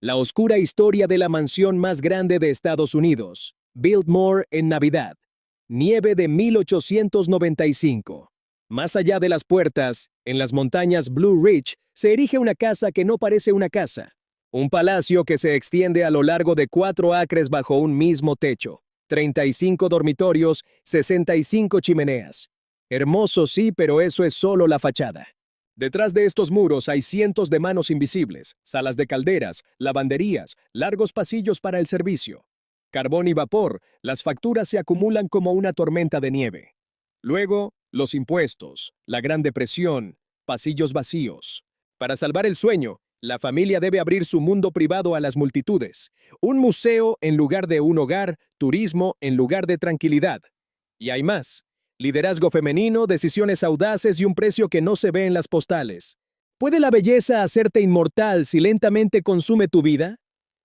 La oscura historia de la mansión más grande de Estados Unidos, Biltmore en Navidad. Nieve de 1895. Más allá de las puertas, en las montañas Blue Ridge, se erige una casa que no parece una casa. Un palacio que se extiende a lo largo de 4 acres bajo un mismo techo. 35 dormitorios, 65 chimeneas. Hermoso sí, pero eso es solo la fachada. Detrás de estos muros hay cientos de manos invisibles, salas de calderas, lavanderías, largos pasillos para el servicio. Carbón y vapor, las facturas se acumulan como una tormenta de nieve. Luego, los impuestos, la Gran Depresión, pasillos vacíos. Para salvar el sueño, la familia debe abrir su mundo privado a las multitudes. Un museo en lugar de un hogar, turismo en lugar de tranquilidad. Y hay más. Liderazgo femenino, decisiones audaces y un precio que no se ve en las postales. ¿Puede la belleza hacerte inmortal si lentamente consume tu vida?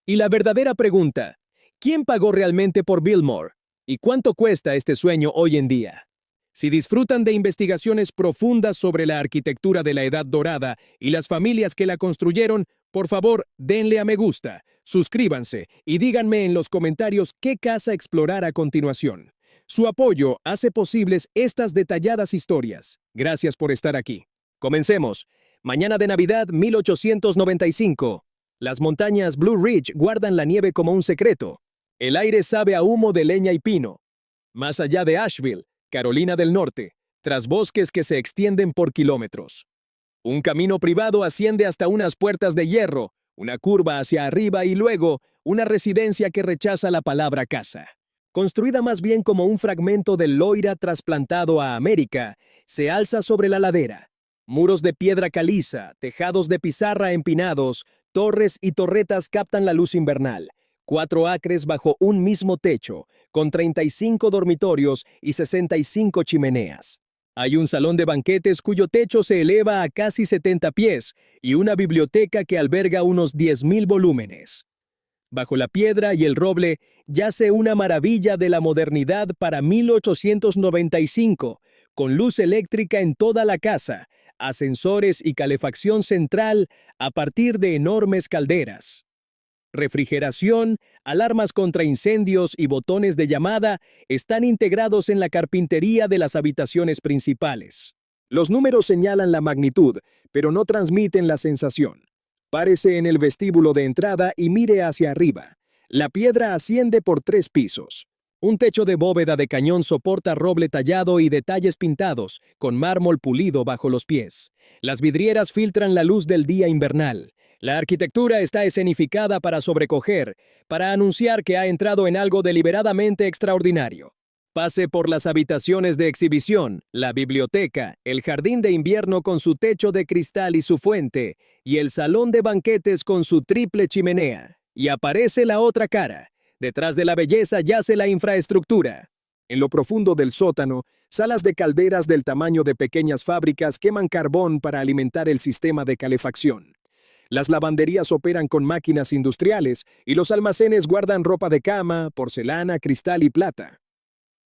Y la verdadera pregunta, ¿quién pagó realmente por Biltmore? ¿Y cuánto cuesta este sueño hoy en día? Si disfrutan de investigaciones profundas sobre la arquitectura de la Edad Dorada y las familias que la construyeron, por favor, denle a me gusta, suscríbanse y díganme en los comentarios qué casa explorar a continuación. Su apoyo hace posibles estas detalladas historias. Gracias por estar aquí. Comencemos. Mañana de Navidad 1895. Las montañas Blue Ridge guardan la nieve como un secreto. El aire sabe a humo de leña y pino. Más allá de Asheville, Carolina del Norte, tras bosques que se extienden por kilómetros. Un camino privado asciende hasta unas puertas de hierro, una curva hacia arriba y luego una residencia que rechaza la palabra casa. Construida más bien como un fragmento del Loira trasplantado a América, se alza sobre la ladera. Muros de piedra caliza, tejados de pizarra empinados, torres y torretas captan la luz invernal. 4 acres bajo un mismo techo, con 35 dormitorios y 65 chimeneas. Hay un salón de banquetes cuyo techo se eleva a casi 70 pies y una biblioteca que alberga unos 10,000 volúmenes. Bajo la piedra y el roble yace una maravilla de la modernidad para 1895, con luz eléctrica en toda la casa, ascensores y calefacción central a partir de enormes calderas. Refrigeración, alarmas contra incendios y botones de llamada están integrados en la carpintería de las habitaciones principales. Los números señalan la magnitud, pero no transmiten la sensación. Párese en el vestíbulo de entrada y mire hacia arriba. La piedra asciende por 3 pisos. Un techo de bóveda de cañón soporta roble tallado y detalles pintados, con mármol pulido bajo los pies. Las vidrieras filtran la luz del día invernal. La arquitectura está escenificada para sobrecoger, para anunciar que ha entrado en algo deliberadamente extraordinario. Pase por las habitaciones de exhibición, la biblioteca, el jardín de invierno con su techo de cristal y su fuente, y el salón de banquetes con su triple chimenea. Y aparece la otra cara. Detrás de la belleza yace la infraestructura. En lo profundo del sótano, salas de calderas del tamaño de pequeñas fábricas queman carbón para alimentar el sistema de calefacción. Las lavanderías operan con máquinas industriales y los almacenes guardan ropa de cama, porcelana, cristal y plata.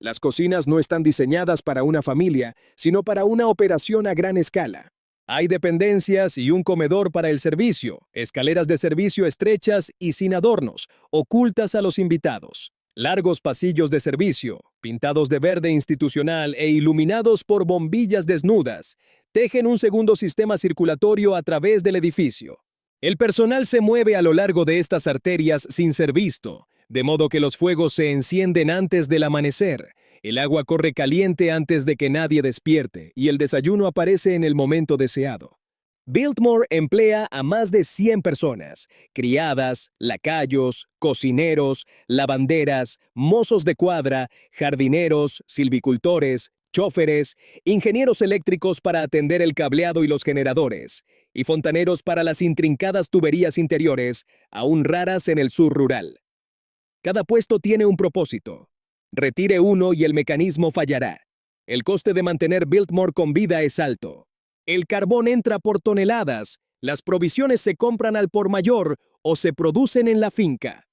Las cocinas no están diseñadas para una familia, sino para una operación a gran escala. Hay dependencias y un comedor para el servicio, escaleras de servicio estrechas y sin adornos, ocultas a los invitados. Largos pasillos de servicio, pintados de verde institucional e iluminados por bombillas desnudas, tejen un segundo sistema circulatorio a través del edificio. El personal se mueve a lo largo de estas arterias sin ser visto, de modo que los fuegos se encienden antes del amanecer, el agua corre caliente antes de que nadie despierte y el desayuno aparece en el momento deseado. Biltmore emplea a más de 100 personas, criadas, lacayos, cocineros, lavanderas, mozos de cuadra, jardineros, silvicultores, chóferes, ingenieros eléctricos para atender el cableado y los generadores, y fontaneros para las intrincadas tuberías interiores, aún raras en el sur rural. Cada puesto tiene un propósito. Retire uno y el mecanismo fallará. El coste de mantener Biltmore con vida es alto. El carbón entra por toneladas, las provisiones se compran al por mayor o se producen en la finca.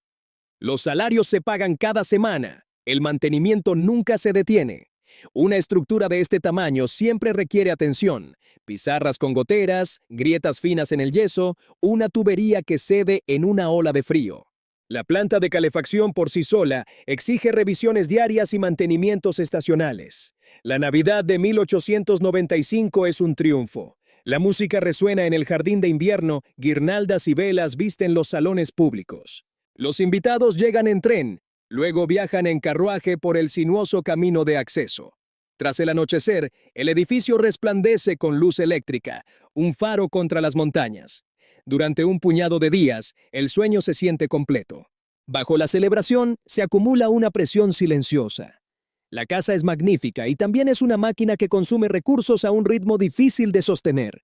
Los salarios se pagan cada semana, el mantenimiento nunca se detiene. Una estructura de este tamaño siempre requiere atención: pizarras con goteras, grietas finas en el yeso, una tubería que cede en una ola de frío. La planta de calefacción por sí sola exige revisiones diarias y mantenimientos estacionales. La Navidad de 1895 es un triunfo. La música resuena en el jardín de invierno, guirnaldas y velas visten los salones públicos. Los invitados llegan en tren, luego viajan en carruaje por el sinuoso camino de acceso. Tras el anochecer, el edificio resplandece con luz eléctrica, un faro contra las montañas. Durante un puñado de días, el sueño se siente completo. Bajo la celebración, se acumula una presión silenciosa. La casa es magnífica y también es una máquina que consume recursos a un ritmo difícil de sostener.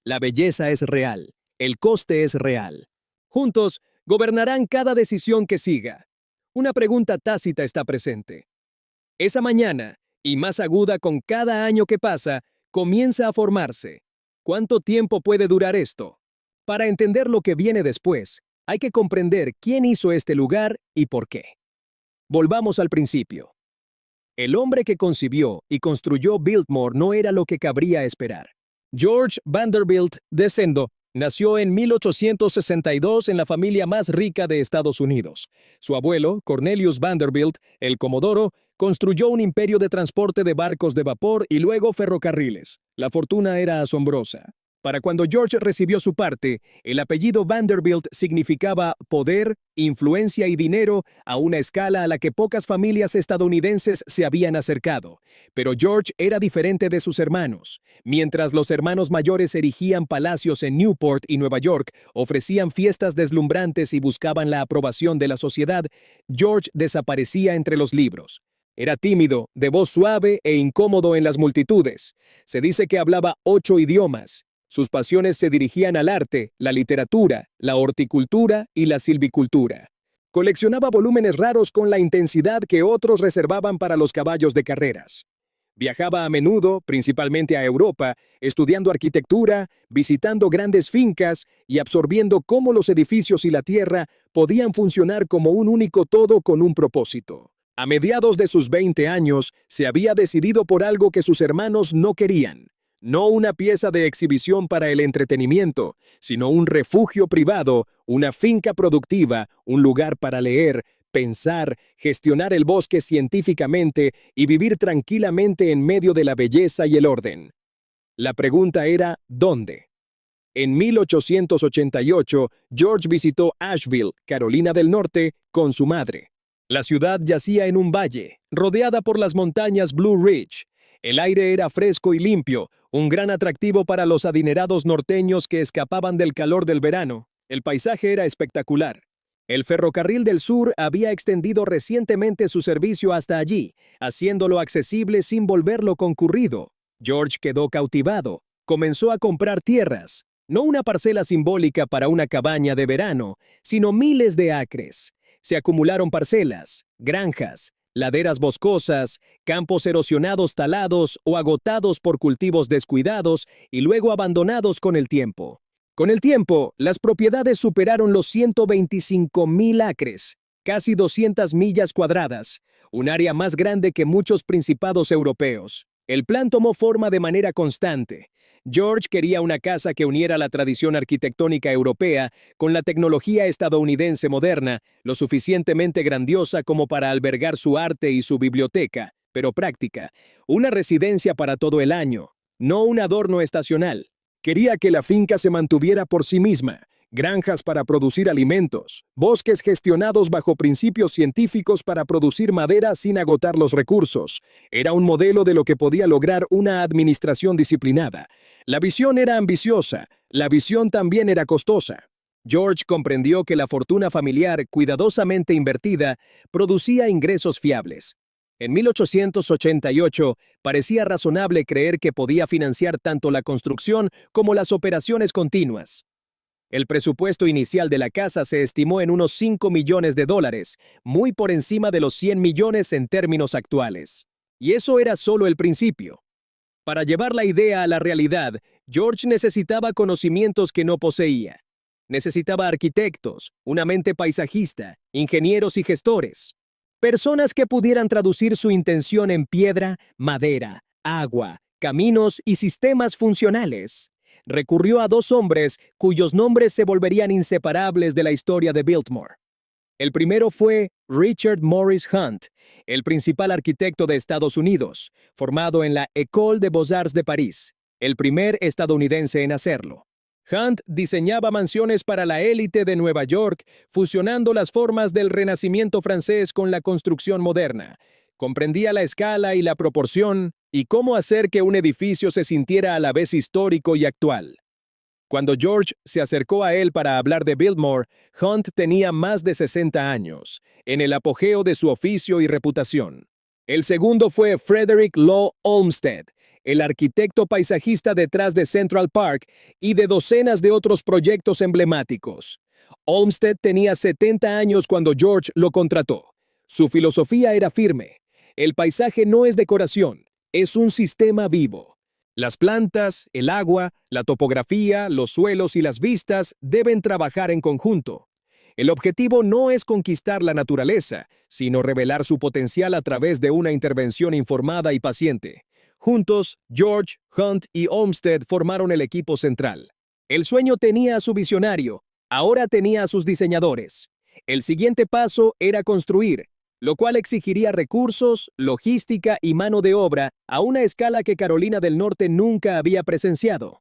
La belleza es real, el coste es real. Juntos, gobernarán cada decisión que siga. Una pregunta tácita está presente. Esa mañana, y más aguda con cada año que pasa, comienza a formarse. ¿Cuánto tiempo puede durar esto? Para entender lo que viene después, hay que comprender quién hizo este lugar y por qué. Volvamos al principio. El hombre que concibió y construyó Biltmore no era lo que cabría esperar. George Vanderbilt Descendo nació en 1862 en la familia más rica de Estados Unidos. Su abuelo, Cornelius Vanderbilt, el comodoro, construyó un imperio de transporte de barcos de vapor y luego ferrocarriles. La fortuna era asombrosa. Para cuando George recibió su parte, el apellido Vanderbilt significaba poder, influencia y dinero a una escala a la que pocas familias estadounidenses se habían acercado. Pero George era diferente de sus hermanos. Mientras los hermanos mayores erigían palacios en Newport y Nueva York, ofrecían fiestas deslumbrantes y buscaban la aprobación de la sociedad, George desaparecía entre los libros. Era tímido, de voz suave e incómodo en las multitudes. Se dice que hablaba 8 idiomas. Sus pasiones se dirigían al arte, la literatura, la horticultura y la silvicultura. Coleccionaba volúmenes raros con la intensidad que otros reservaban para los caballos de carreras. Viajaba a menudo, principalmente a Europa, estudiando arquitectura, visitando grandes fincas y absorbiendo cómo los edificios y la tierra podían funcionar como un único todo con un propósito. A mediados de sus 20 años, se había decidido por algo que sus hermanos no querían. No una pieza de exhibición para el entretenimiento, sino un refugio privado, una finca productiva, un lugar para leer, pensar, gestionar el bosque científicamente y vivir tranquilamente en medio de la belleza y el orden. La pregunta era, ¿dónde? En 1888, George visitó Asheville, Carolina del Norte, con su madre. La ciudad yacía en un valle, rodeada por las montañas Blue Ridge. El aire era fresco y limpio, un gran atractivo para los adinerados norteños que escapaban del calor del verano. El paisaje era espectacular. El ferrocarril del sur había extendido recientemente su servicio hasta allí, haciéndolo accesible sin volverlo concurrido. George quedó cautivado. Comenzó a comprar tierras, no una parcela simbólica para una cabaña de verano, sino miles de acres. Se acumularon parcelas, granjas, laderas boscosas, campos erosionados talados o agotados por cultivos descuidados y luego abandonados con el tiempo. Con el tiempo, las propiedades superaron los 125,000 acres, casi 200 millas cuadradas, un área más grande que muchos principados europeos. El plan tomó forma de manera constante. George quería una casa que uniera la tradición arquitectónica europea con la tecnología estadounidense moderna, lo suficientemente grandiosa como para albergar su arte y su biblioteca, pero práctica. Una residencia para todo el año, no un adorno estacional. Quería que la finca se mantuviera por sí misma, granjas para producir alimentos, bosques gestionados bajo principios científicos para producir madera sin agotar los recursos. Era un modelo de lo que podía lograr una administración disciplinada. La visión era ambiciosa, la visión también era costosa. George comprendió que la fortuna familiar, cuidadosamente invertida, producía ingresos fiables. En 1888, parecía razonable creer que podía financiar tanto la construcción como las operaciones continuas. El presupuesto inicial de la casa se estimó en unos $5 millones, muy por encima de los 100 millones en términos actuales. Y eso era solo el principio. Para llevar la idea a la realidad, George necesitaba conocimientos que no poseía. Necesitaba arquitectos, una mente paisajista, ingenieros y gestores. Personas que pudieran traducir su intención en piedra, madera, agua, caminos y sistemas funcionales. Recurrió a dos hombres cuyos nombres se volverían inseparables de la historia de Biltmore. El primero fue Richard Morris Hunt, el principal arquitecto de Estados Unidos, formado en la École des Beaux-Arts de París, el primer estadounidense en hacerlo. Hunt diseñaba mansiones para la élite de Nueva York, fusionando las formas del Renacimiento francés con la construcción moderna. Comprendía la escala y la proporción, y cómo hacer que un edificio se sintiera a la vez histórico y actual. Cuando George se acercó a él para hablar de Biltmore, Hunt tenía más de 60 años, en el apogeo de su oficio y reputación. El segundo fue Frederick Law Olmsted, el arquitecto paisajista detrás de Central Park y de docenas de otros proyectos emblemáticos. Olmsted tenía 70 años cuando George lo contrató. Su filosofía era firme. El paisaje no es decoración, es un sistema vivo. Las plantas, el agua, la topografía, los suelos y las vistas deben trabajar en conjunto. El objetivo no es conquistar la naturaleza, sino revelar su potencial a través de una intervención informada y paciente. Juntos, George, Hunt y Olmsted formaron el equipo central. El sueño tenía a su visionario, ahora tenía a sus diseñadores. El siguiente paso era construir, lo cual exigiría recursos, logística y mano de obra a una escala que Carolina del Norte nunca había presenciado.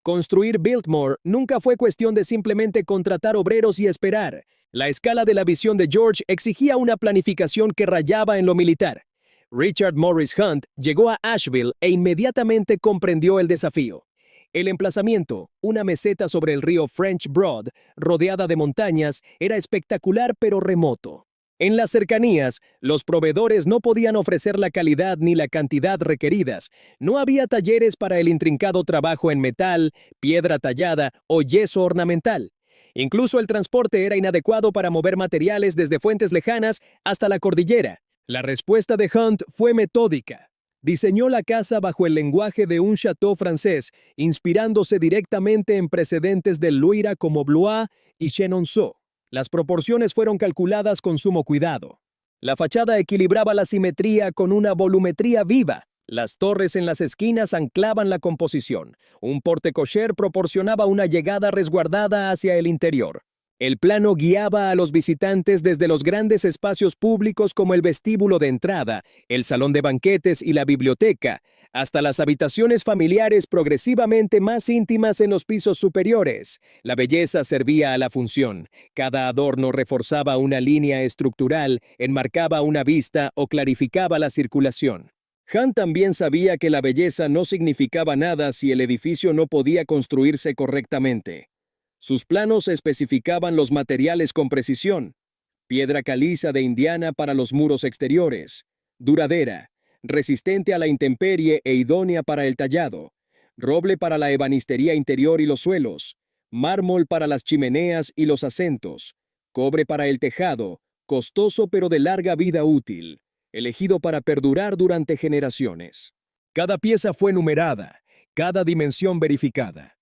Construir Biltmore nunca fue cuestión de simplemente contratar obreros y esperar. La escala de la visión de George exigía una planificación que rayaba en lo militar. Richard Morris Hunt llegó a Asheville e inmediatamente comprendió el desafío. El emplazamiento, una meseta sobre el río French Broad, rodeada de montañas, era espectacular pero remoto. En las cercanías, los proveedores no podían ofrecer la calidad ni la cantidad requeridas. No había talleres para el intrincado trabajo en metal, piedra tallada o yeso ornamental. Incluso el transporte era inadecuado para mover materiales desde fuentes lejanas hasta la cordillera. La respuesta de Hunt fue metódica. Diseñó la casa bajo el lenguaje de un château francés, inspirándose directamente en precedentes del Loira como Blois y Chenonceau. Las proporciones fueron calculadas con sumo cuidado. La fachada equilibraba la simetría con una volumetría viva. Las torres en las esquinas anclaban la composición. Un porte-cocher proporcionaba una llegada resguardada hacia el interior. El plano guiaba a los visitantes desde los grandes espacios públicos como el vestíbulo de entrada, el salón de banquetes y la biblioteca, hasta las habitaciones familiares progresivamente más íntimas en los pisos superiores. La belleza servía a la función. Cada adorno reforzaba una línea estructural, enmarcaba una vista o clarificaba la circulación. Hunt también sabía que la belleza no significaba nada si el edificio no podía construirse correctamente. Sus planos especificaban los materiales con precisión: piedra caliza de Indiana para los muros exteriores, duradera, resistente a la intemperie e idónea para el tallado, roble para la ebanistería interior y los suelos, mármol para las chimeneas y los asentos, cobre para el tejado, costoso pero de larga vida útil, elegido para perdurar durante generaciones. Cada pieza fue numerada, cada dimensión verificada.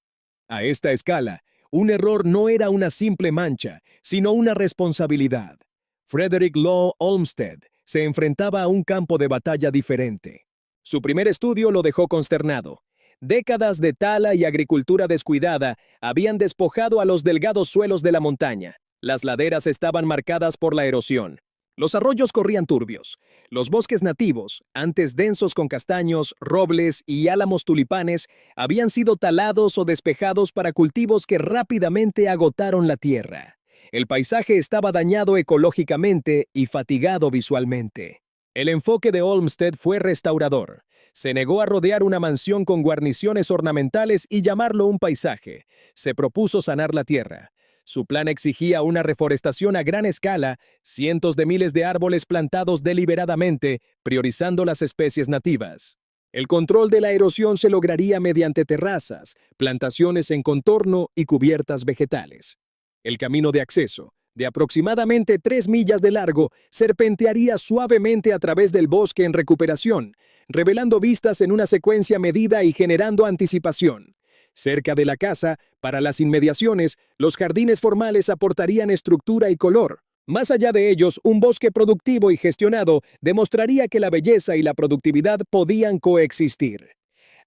A esta escala, un error no era una simple mancha, sino una responsabilidad. Frederick Law Olmsted se enfrentaba a un campo de batalla diferente. Su primer estudio lo dejó consternado. Décadas de tala y agricultura descuidada habían despojado a los delgados suelos de la montaña. Las laderas estaban marcadas por la erosión. Los arroyos corrían turbios. Los bosques nativos, antes densos con castaños, robles y álamos tulipanes, habían sido talados o despejados para cultivos que rápidamente agotaron la tierra. El paisaje estaba dañado ecológicamente y fatigado visualmente. El enfoque de Olmsted fue restaurador. Se negó a rodear una mansión con guarniciones ornamentales y llamarlo un paisaje. Se propuso sanar la tierra. Su plan exigía una reforestación a gran escala, cientos de miles de árboles plantados deliberadamente, priorizando las especies nativas. El control de la erosión se lograría mediante terrazas, plantaciones en contorno y cubiertas vegetales. El camino de acceso, de aproximadamente 3 millas de largo, serpentearía suavemente a través del bosque en recuperación, revelando vistas en una secuencia medida y generando anticipación. Cerca de la casa, para las inmediaciones, los jardines formales aportarían estructura y color. Más allá de ellos, un bosque productivo y gestionado demostraría que la belleza y la productividad podían coexistir.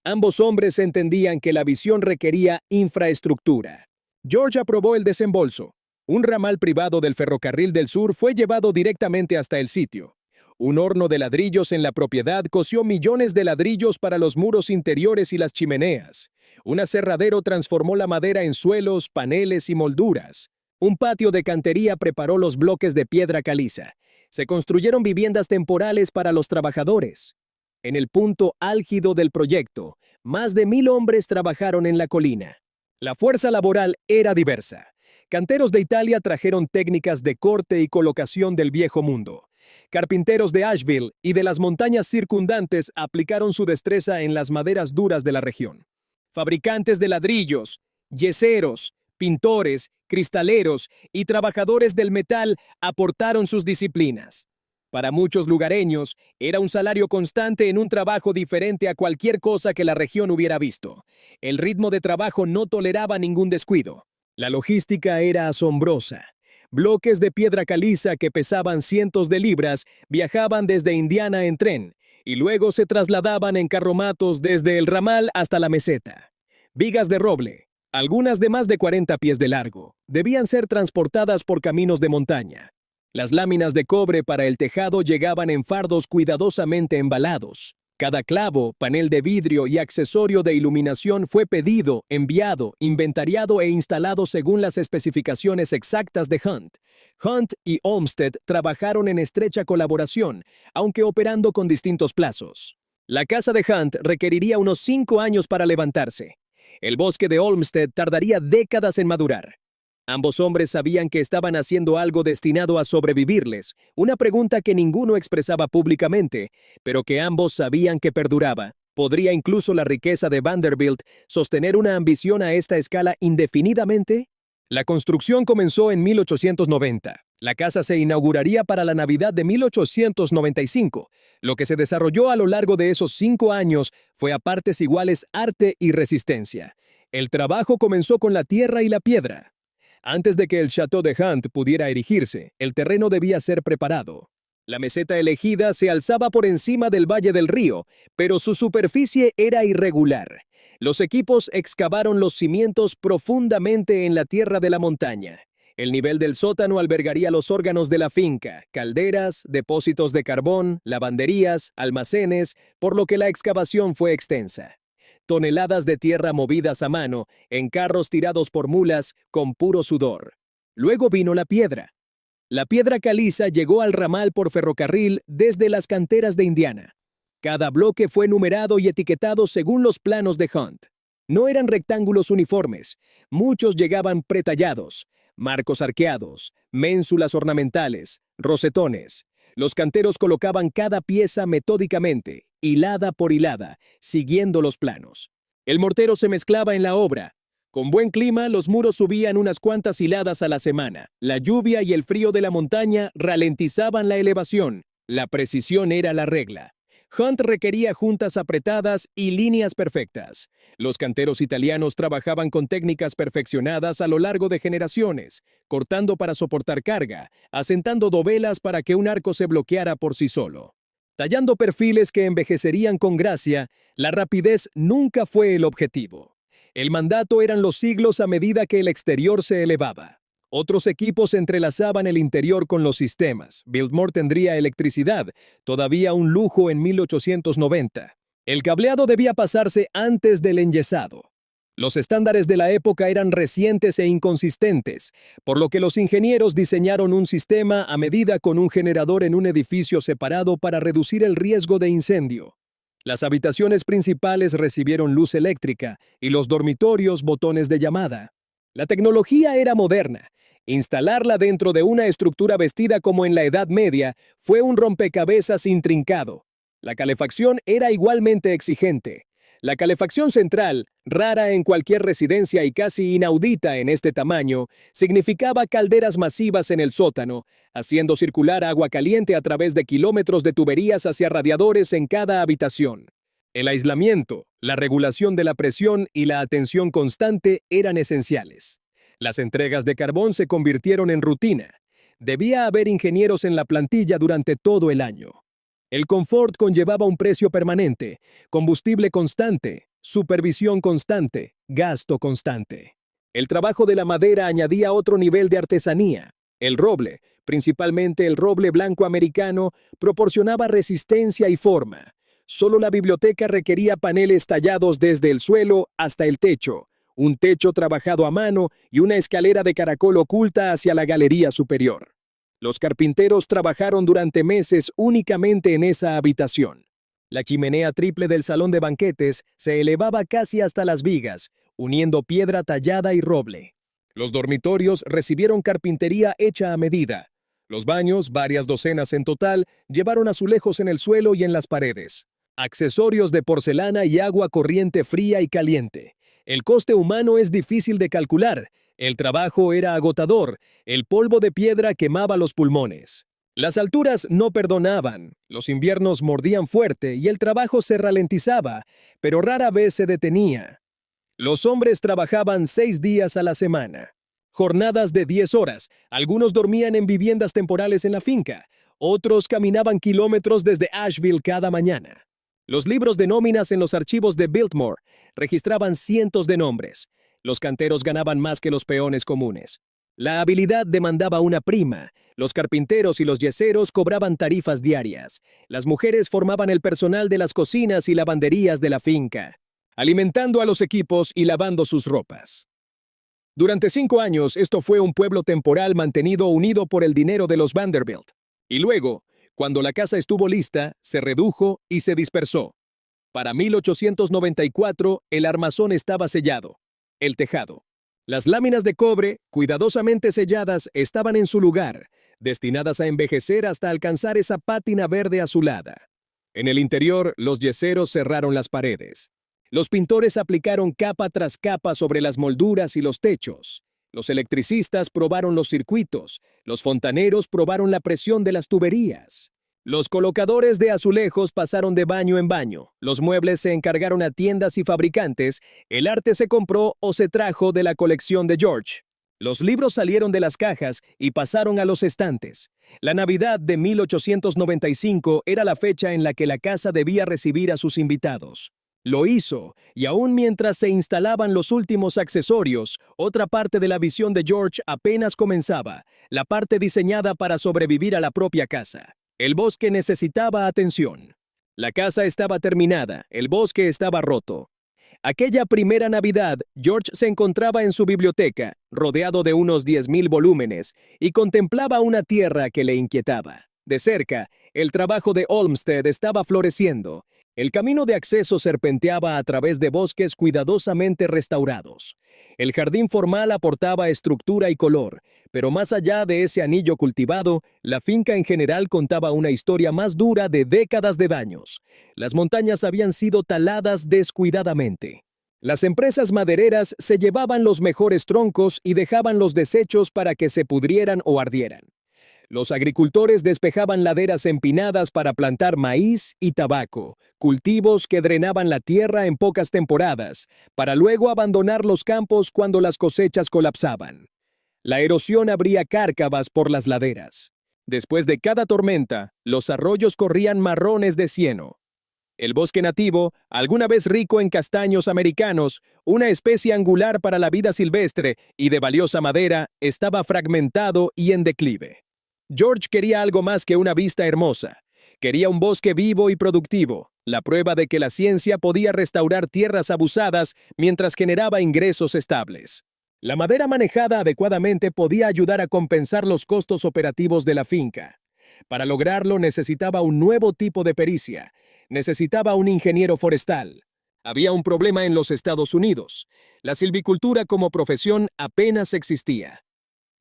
Ambos hombres entendían que la visión requería infraestructura. George aprobó el desembolso. Un ramal privado del Ferrocarril del Sur fue llevado directamente hasta el sitio. Un horno de ladrillos en la propiedad cosió millones de ladrillos para los muros interiores y las chimeneas. Un aserradero transformó la madera en suelos, paneles y molduras. Un patio de cantería preparó los bloques de piedra caliza. Se construyeron viviendas temporales para los trabajadores. En el punto álgido del proyecto, más de 1000 hombres trabajaron en la colina. La fuerza laboral era diversa. Canteros de Italia trajeron técnicas de corte y colocación del viejo mundo. Carpinteros de Asheville y de las montañas circundantes aplicaron su destreza en las maderas duras de la región. Fabricantes de ladrillos, yeseros, pintores, cristaleros y trabajadores del metal aportaron sus disciplinas. Para muchos lugareños, era un salario constante en un trabajo diferente a cualquier cosa que la región hubiera visto. El ritmo de trabajo no toleraba ningún descuido. La logística era asombrosa. Bloques de piedra caliza que pesaban cientos de libras viajaban desde Indiana en tren y luego se trasladaban en carromatos desde el ramal hasta la meseta. Vigas de roble, algunas de más de 40 pies de largo, debían ser transportadas por caminos de montaña. Las láminas de cobre para el tejado llegaban en fardos cuidadosamente embalados. Cada clavo, panel de vidrio y accesorio de iluminación fue pedido, enviado, inventariado e instalado según las especificaciones exactas de Hunt. Hunt y Olmsted trabajaron en estrecha colaboración, aunque operando con distintos plazos. La casa de Hunt requeriría unos 5 años para levantarse. El bosque de Olmsted tardaría décadas en madurar. Ambos hombres sabían que estaban haciendo algo destinado a sobrevivirles, una pregunta que ninguno expresaba públicamente, pero que ambos sabían que perduraba. ¿Podría incluso la riqueza de Vanderbilt sostener una ambición a esta escala indefinidamente? La construcción comenzó en 1890. La casa se inauguraría para la Navidad de 1895. Lo que se desarrolló a lo largo de esos 5 años fue a partes iguales arte y resistencia. El trabajo comenzó con la tierra y la piedra. Antes de que el Château de Hunt pudiera erigirse, el terreno debía ser preparado. La meseta elegida se alzaba por encima del valle del río, pero su superficie era irregular. Los equipos excavaron los cimientos profundamente en la tierra de la montaña. El nivel del sótano albergaría los órganos de la finca, calderas, depósitos de carbón, lavanderías, almacenes, por lo que la excavación fue extensa. Toneladas de tierra movidas a mano, en carros tirados por mulas, con puro sudor. Luego vino la piedra. La piedra caliza llegó al ramal por ferrocarril desde las canteras de Indiana. Cada bloque fue numerado y etiquetado según los planos de Hunt. No eran rectángulos uniformes, muchos llegaban pretallados, marcos arqueados, ménsulas ornamentales, rosetones. Los canteros colocaban cada pieza metódicamente, hilada por hilada, siguiendo los planos. El mortero se mezclaba en la obra. Con buen clima, los muros subían unas cuantas hiladas a la semana. La lluvia y el frío de la montaña ralentizaban la elevación. La precisión era la regla. Hunt requería juntas apretadas y líneas perfectas. Los canteros italianos trabajaban con técnicas perfeccionadas a lo largo de generaciones, cortando para soportar carga, asentando dovelas para que un arco se bloqueara por sí solo. Tallando perfiles que envejecerían con gracia, la rapidez nunca fue el objetivo. El mandato eran los siglos a medida que el exterior se elevaba. Otros equipos entrelazaban el interior con los sistemas. Biltmore tendría electricidad, todavía un lujo en 1890. El cableado debía pasarse antes del enyesado. Los estándares de la época eran recientes e inconsistentes, por lo que los ingenieros diseñaron un sistema a medida con un generador en un edificio separado para reducir el riesgo de incendio. Las habitaciones principales recibieron luz eléctrica y los dormitorios botones de llamada. La tecnología era moderna. Instalarla dentro de una estructura vestida como en la Edad Media fue un rompecabezas intrincado. La calefacción era igualmente exigente. La calefacción central, rara en cualquier residencia y casi inaudita en este tamaño, significaba calderas masivas en el sótano, haciendo circular agua caliente a través de kilómetros de tuberías hacia radiadores en cada habitación. El aislamiento, la regulación de la presión y la atención constante eran esenciales. Las entregas de carbón se convirtieron en rutina. Debía haber ingenieros en la plantilla durante todo el año. El confort conllevaba un precio permanente, combustible constante, supervisión constante, gasto constante. El trabajo de la madera añadía otro nivel de artesanía. El roble, principalmente el roble blanco americano, proporcionaba resistencia y forma. Solo la biblioteca requería paneles tallados desde el suelo hasta el techo, un techo trabajado a mano y una escalera de caracol oculta hacia la galería superior. Los carpinteros trabajaron durante meses únicamente en esa habitación. La chimenea triple del salón de banquetes se elevaba casi hasta las vigas, uniendo piedra tallada y roble. Los dormitorios recibieron carpintería hecha a medida. Los baños, varias docenas en total, llevaron azulejos en el suelo y en las paredes. Accesorios de porcelana y agua corriente fría y caliente. El coste humano es difícil de calcular. El trabajo era agotador. El polvo de piedra quemaba los pulmones. Las alturas no perdonaban. Los inviernos mordían fuerte y el trabajo se ralentizaba, pero rara vez se detenía. Los hombres trabajaban 6 días a la semana. Jornadas de 10 horas. Algunos dormían en viviendas temporales en la finca. Otros caminaban kilómetros desde Asheville cada mañana. Los libros de nóminas en los archivos de Biltmore registraban cientos de nombres. Los canteros ganaban más que los peones comunes. La habilidad demandaba una prima. Los carpinteros y los yeseros cobraban tarifas diarias. Las mujeres formaban el personal de las cocinas y lavanderías de la finca, alimentando a los equipos y lavando sus ropas. Durante 5 años, esto fue un pueblo temporal mantenido unido por el dinero de los Vanderbilt. Y luego, cuando la casa estuvo lista, se redujo y se dispersó. Para 1894, el armazón estaba sellado. El tejado. Las láminas de cobre, cuidadosamente selladas, estaban en su lugar, destinadas a envejecer hasta alcanzar esa pátina verde azulada. En el interior, los yeseros cerraron las paredes. Los pintores aplicaron capa tras capa sobre las molduras y los techos. Los electricistas probaron los circuitos. Los fontaneros probaron la presión de las tuberías. Los colocadores de azulejos pasaron de baño en baño. Los muebles se encargaron a tiendas y fabricantes. El arte se compró o se trajo de la colección de George. Los libros salieron de las cajas y pasaron a los estantes. La Navidad de 1895 era la fecha en la que la casa debía recibir a sus invitados. Lo hizo, y aún mientras se instalaban los últimos accesorios, otra parte de la visión de George apenas comenzaba, la parte diseñada para sobrevivir a la propia casa. El bosque necesitaba atención. La casa estaba terminada, el bosque estaba roto. Aquella primera Navidad, George se encontraba en su biblioteca, rodeado de unos 10,000 volúmenes, y contemplaba una tierra que le inquietaba. De cerca, el trabajo de Olmsted estaba floreciendo. El camino de acceso serpenteaba a través de bosques cuidadosamente restaurados. El jardín formal aportaba estructura y color, pero más allá de ese anillo cultivado, la finca en general contaba una historia más dura de décadas de daños. Las montañas habían sido taladas descuidadamente. Las empresas madereras se llevaban los mejores troncos y dejaban los desechos para que se pudrieran o ardieran. Los agricultores despejaban laderas empinadas para plantar maíz y tabaco, cultivos que drenaban la tierra en pocas temporadas, para luego abandonar los campos cuando las cosechas colapsaban. La erosión abría cárcavas por las laderas. Después de cada tormenta, los arroyos corrían marrones de cieno. El bosque nativo, alguna vez rico en castaños americanos, una especie angular para la vida silvestre y de valiosa madera, estaba fragmentado y en declive. George quería algo más que una vista hermosa. Quería un bosque vivo y productivo, la prueba de que la ciencia podía restaurar tierras abusadas mientras generaba ingresos estables. La madera manejada adecuadamente podía ayudar a compensar los costos operativos de la finca. Para lograrlo necesitaba un nuevo tipo de pericia. Necesitaba un ingeniero forestal. Había un problema en los Estados Unidos. La silvicultura como profesión apenas existía.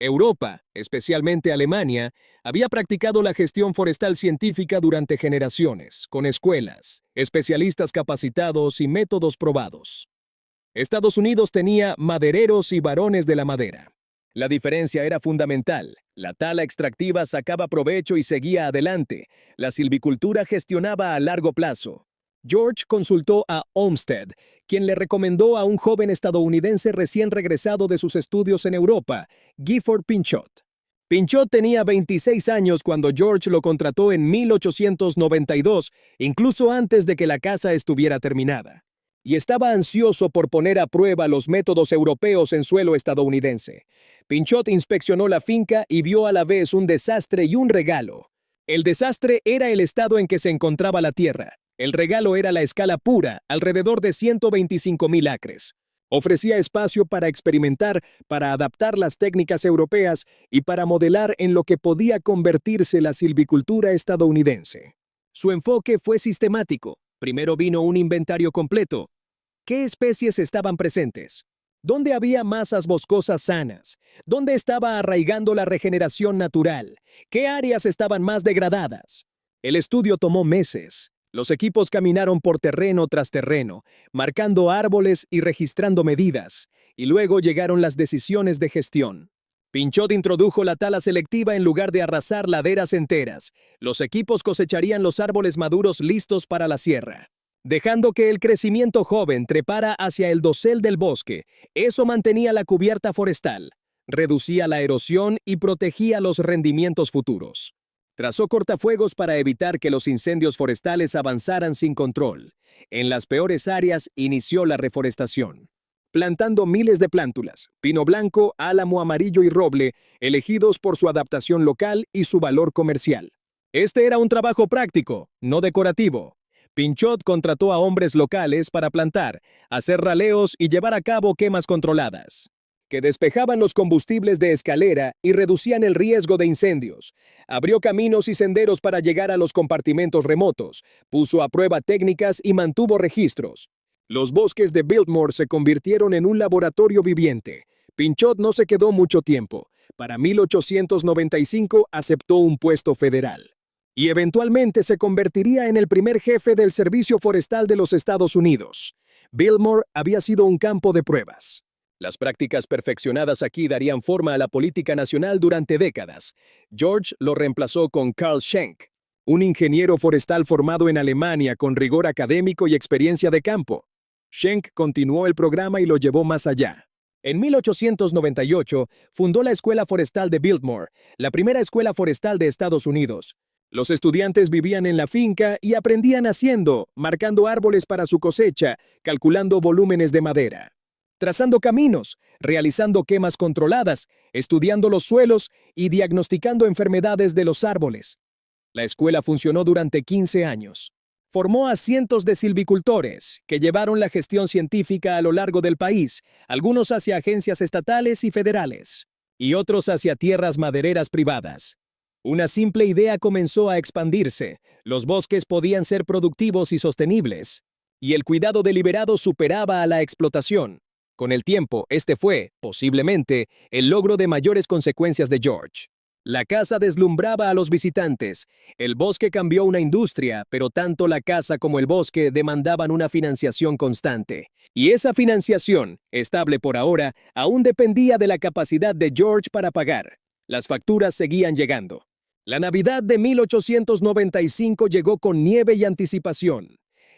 Europa, especialmente Alemania, había practicado la gestión forestal científica durante generaciones, con escuelas, especialistas capacitados y métodos probados. Estados Unidos tenía madereros y barones de la madera. La diferencia era fundamental. La tala extractiva sacaba provecho y seguía adelante. La silvicultura gestionaba a largo plazo. George consultó a Olmsted, quien le recomendó a un joven estadounidense recién regresado de sus estudios en Europa, Gifford Pinchot. Pinchot tenía 26 años cuando George lo contrató en 1892, incluso antes de que la casa estuviera terminada, y estaba ansioso por poner a prueba los métodos europeos en suelo estadounidense. Pinchot inspeccionó la finca y vio a la vez un desastre y un regalo. El desastre era el estado en que se encontraba la tierra. El regalo era la escala pura, alrededor de 125,000 acres. Ofrecía espacio para experimentar, para adaptar las técnicas europeas y para modelar en lo que podía convertirse la silvicultura estadounidense. Su enfoque fue sistemático. Primero vino un inventario completo. ¿Qué especies estaban presentes? ¿Dónde había masas boscosas sanas? ¿Dónde estaba arraigando la regeneración natural? ¿Qué áreas estaban más degradadas? El estudio tomó meses. Los equipos caminaron por terreno tras terreno, marcando árboles y registrando medidas, y luego llegaron las decisiones de gestión. Pinchot introdujo la tala selectiva en lugar de arrasar laderas enteras. Los equipos cosecharían los árboles maduros listos para la siembra, dejando que el crecimiento joven trepara hacia el dosel del bosque. Eso mantenía la cubierta forestal, reducía la erosión y protegía los rendimientos futuros. Trazó cortafuegos para evitar que los incendios forestales avanzaran sin control. En las peores áreas inició la reforestación, plantando miles de plántulas, pino blanco, álamo amarillo y roble, elegidos por su adaptación local y su valor comercial. Este era un trabajo práctico, no decorativo. Pinchot contrató a hombres locales para plantar, hacer raleos y llevar a cabo quemas controladas, que despejaban los combustibles de escalera y reducían el riesgo de incendios. Abrió caminos y senderos para llegar a los compartimentos remotos, puso a prueba técnicas y mantuvo registros. Los bosques de Biltmore se convirtieron en un laboratorio viviente. Pinchot no se quedó mucho tiempo. Para 1895 aceptó un puesto federal, y eventualmente se convertiría en el primer jefe del Servicio Forestal de los Estados Unidos. Biltmore había sido un campo de pruebas. Las prácticas perfeccionadas aquí darían forma a la política nacional durante décadas. George lo reemplazó con Carl Schenck, un ingeniero forestal formado en Alemania con rigor académico y experiencia de campo. Schenck continuó el programa y lo llevó más allá. En 1898 fundó la Escuela Forestal de Biltmore, la primera escuela forestal de Estados Unidos. Los estudiantes vivían en la finca y aprendían haciendo, marcando árboles para su cosecha, calculando volúmenes de madera, trazando caminos, realizando quemas controladas, estudiando los suelos y diagnosticando enfermedades de los árboles. La escuela funcionó durante 15 años. Formó a cientos de silvicultores que llevaron la gestión científica a lo largo del país, algunos hacia agencias estatales y federales, y otros hacia tierras madereras privadas. Una simple idea comenzó a expandirse. Los bosques podían ser productivos y sostenibles, y el cuidado deliberado superaba a la explotación. Con el tiempo, este fue, posiblemente, el logro de mayores consecuencias de George. La casa deslumbraba a los visitantes. El bosque cambió una industria, pero tanto la casa como el bosque demandaban una financiación constante. Y esa financiación, estable por ahora, aún dependía de la capacidad de George para pagar. Las facturas seguían llegando. La Navidad de 1895 llegó con nieve y anticipación.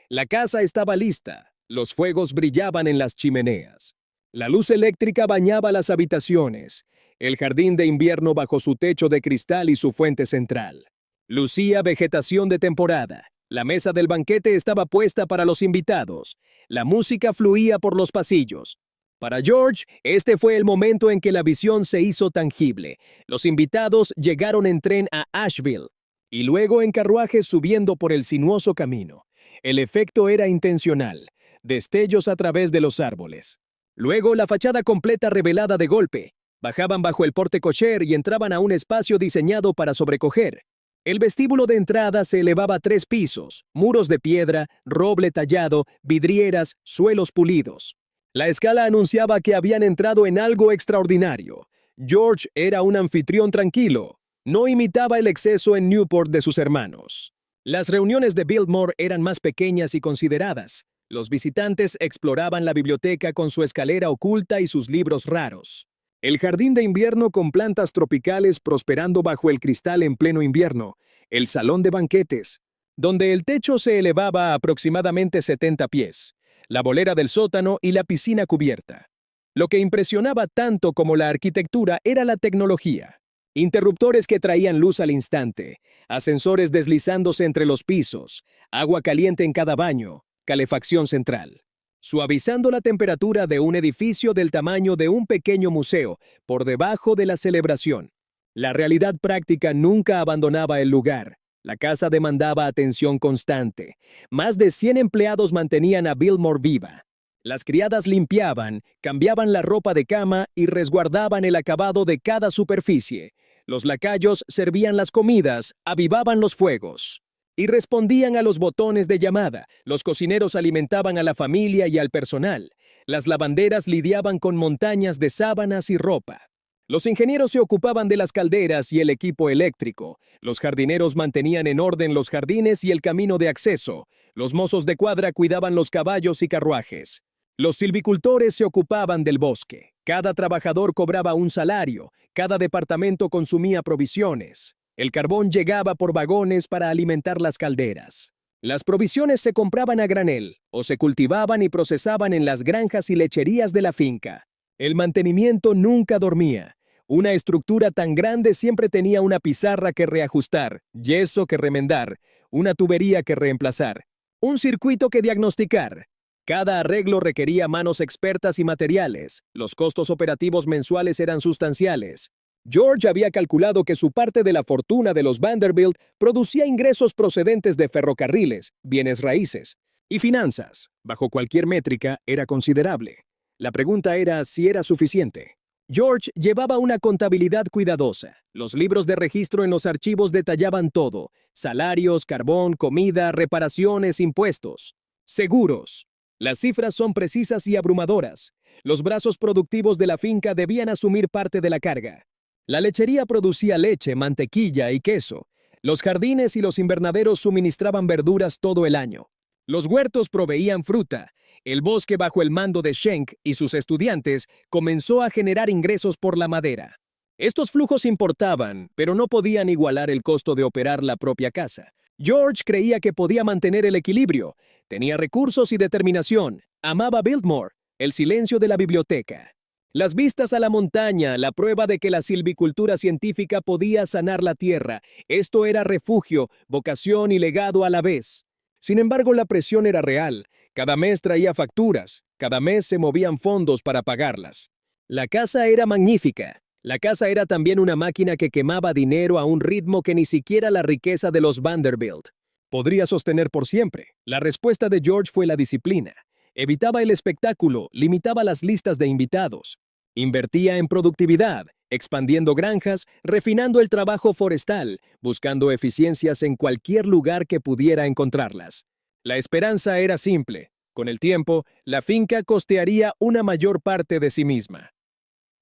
La casa estaba lista. Los fuegos brillaban en las chimeneas. La luz eléctrica bañaba las habitaciones. El jardín de invierno bajo su techo de cristal y su fuente central lucía vegetación de temporada. La mesa del banquete estaba puesta para los invitados. La música fluía por los pasillos. Para George, este fue el momento en que la visión se hizo tangible. Los invitados llegaron en tren a Asheville y luego en carruajes subiendo por el sinuoso camino. El efecto era intencional. Destellos a través de los árboles. Luego la fachada completa revelada de golpe. Bajaban bajo el porte-cocher y entraban a un espacio diseñado para sobrecoger. El vestíbulo de entrada se elevaba a 3 pisos, muros de piedra, roble tallado, vidrieras, suelos pulidos. La escala anunciaba que habían entrado en algo extraordinario. George era un anfitrión tranquilo. No imitaba el exceso en Newport de sus hermanos. Las reuniones de Biltmore eran más pequeñas y consideradas. Los visitantes exploraban la biblioteca con su escalera oculta y sus libros raros. El jardín de invierno con plantas tropicales prosperando bajo el cristal en pleno invierno. El salón de banquetes, donde el techo se elevaba a aproximadamente 70 pies. La bolera del sótano y la piscina cubierta. Lo que impresionaba tanto como la arquitectura era la tecnología. Interruptores que traían luz al instante, ascensores deslizándose entre los pisos, agua caliente en cada baño, calefacción central, suavizando la temperatura de un edificio del tamaño de un pequeño museo por debajo de la celebración. La realidad práctica nunca abandonaba el lugar. La casa demandaba atención constante. Más de 100 empleados mantenían a Biltmore viva. Las criadas limpiaban, cambiaban la ropa de cama y resguardaban el acabado de cada superficie. Los lacayos servían las comidas, avivaban los fuegos y respondían a los botones de llamada. Los cocineros alimentaban a la familia y al personal. Las lavanderas lidiaban con montañas de sábanas y ropa. Los ingenieros se ocupaban de las calderas y el equipo eléctrico. Los jardineros mantenían en orden los jardines y el camino de acceso. Los mozos de cuadra cuidaban los caballos y carruajes. Los silvicultores se ocupaban del bosque. Cada trabajador cobraba un salario. Cada departamento consumía provisiones. El carbón llegaba por vagones para alimentar las calderas. Las provisiones se compraban a granel o se cultivaban y procesaban en las granjas y lecherías de la finca. El mantenimiento nunca dormía. Una estructura tan grande siempre tenía una pizarra que reajustar, yeso que remendar, una tubería que reemplazar, un circuito que diagnosticar. Cada arreglo requería manos expertas y materiales. Los costos operativos mensuales eran sustanciales. George había calculado que su parte de la fortuna de los Vanderbilt producía ingresos procedentes de ferrocarriles, bienes raíces y finanzas. Bajo cualquier métrica era considerable. La pregunta era si era suficiente. George llevaba una contabilidad cuidadosa. Los libros de registro en los archivos detallaban todo: salarios, carbón, comida, reparaciones, impuestos, seguros. Las cifras son precisas y abrumadoras. Los brazos productivos de la finca debían asumir parte de la carga. La lechería producía leche, mantequilla y queso. Los jardines y los invernaderos suministraban verduras todo el año. Los huertos proveían fruta. El bosque, bajo el mando de Schenck y sus estudiantes, comenzó a generar ingresos por la madera. Estos flujos importaban, pero no podían igualar el costo de operar la propia casa. George creía que podía mantener el equilibrio. Tenía recursos y determinación. Amaba Biltmore, el silencio de la biblioteca. Las vistas a la montaña, la prueba de que la silvicultura científica podía sanar la tierra. Esto era refugio, vocación y legado a la vez. Sin embargo, la presión era real. Cada mes traía facturas. Cada mes se movían fondos para pagarlas. La casa era magnífica. La casa era también una máquina que quemaba dinero a un ritmo que ni siquiera la riqueza de los Vanderbilt podría sostener por siempre. La respuesta de George fue la disciplina. Evitaba el espectáculo, limitaba las listas de invitados. Invertía en productividad, expandiendo granjas, refinando el trabajo forestal, buscando eficiencias en cualquier lugar que pudiera encontrarlas. La esperanza era simple. Con el tiempo, la finca costearía una mayor parte de sí misma.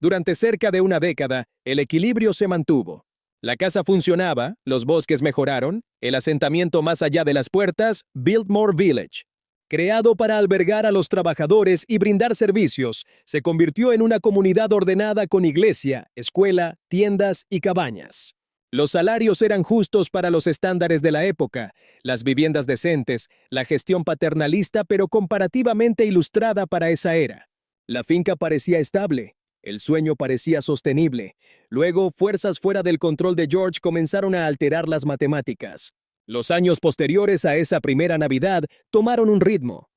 Durante cerca de una década, el equilibrio se mantuvo. La casa funcionaba, los bosques mejoraron, el asentamiento más allá de las puertas, Biltmore Village, creado para albergar a los trabajadores y brindar servicios, se convirtió en una comunidad ordenada con iglesia, escuela, tiendas y cabañas. Los salarios eran justos para los estándares de la época, las viviendas decentes, la gestión paternalista pero comparativamente ilustrada para esa era. La finca parecía estable. El sueño parecía sostenible. Luego, fuerzas fuera del control de George comenzaron a alterar las matemáticas. Los años posteriores a esa primera Navidad tomaron un ritmo.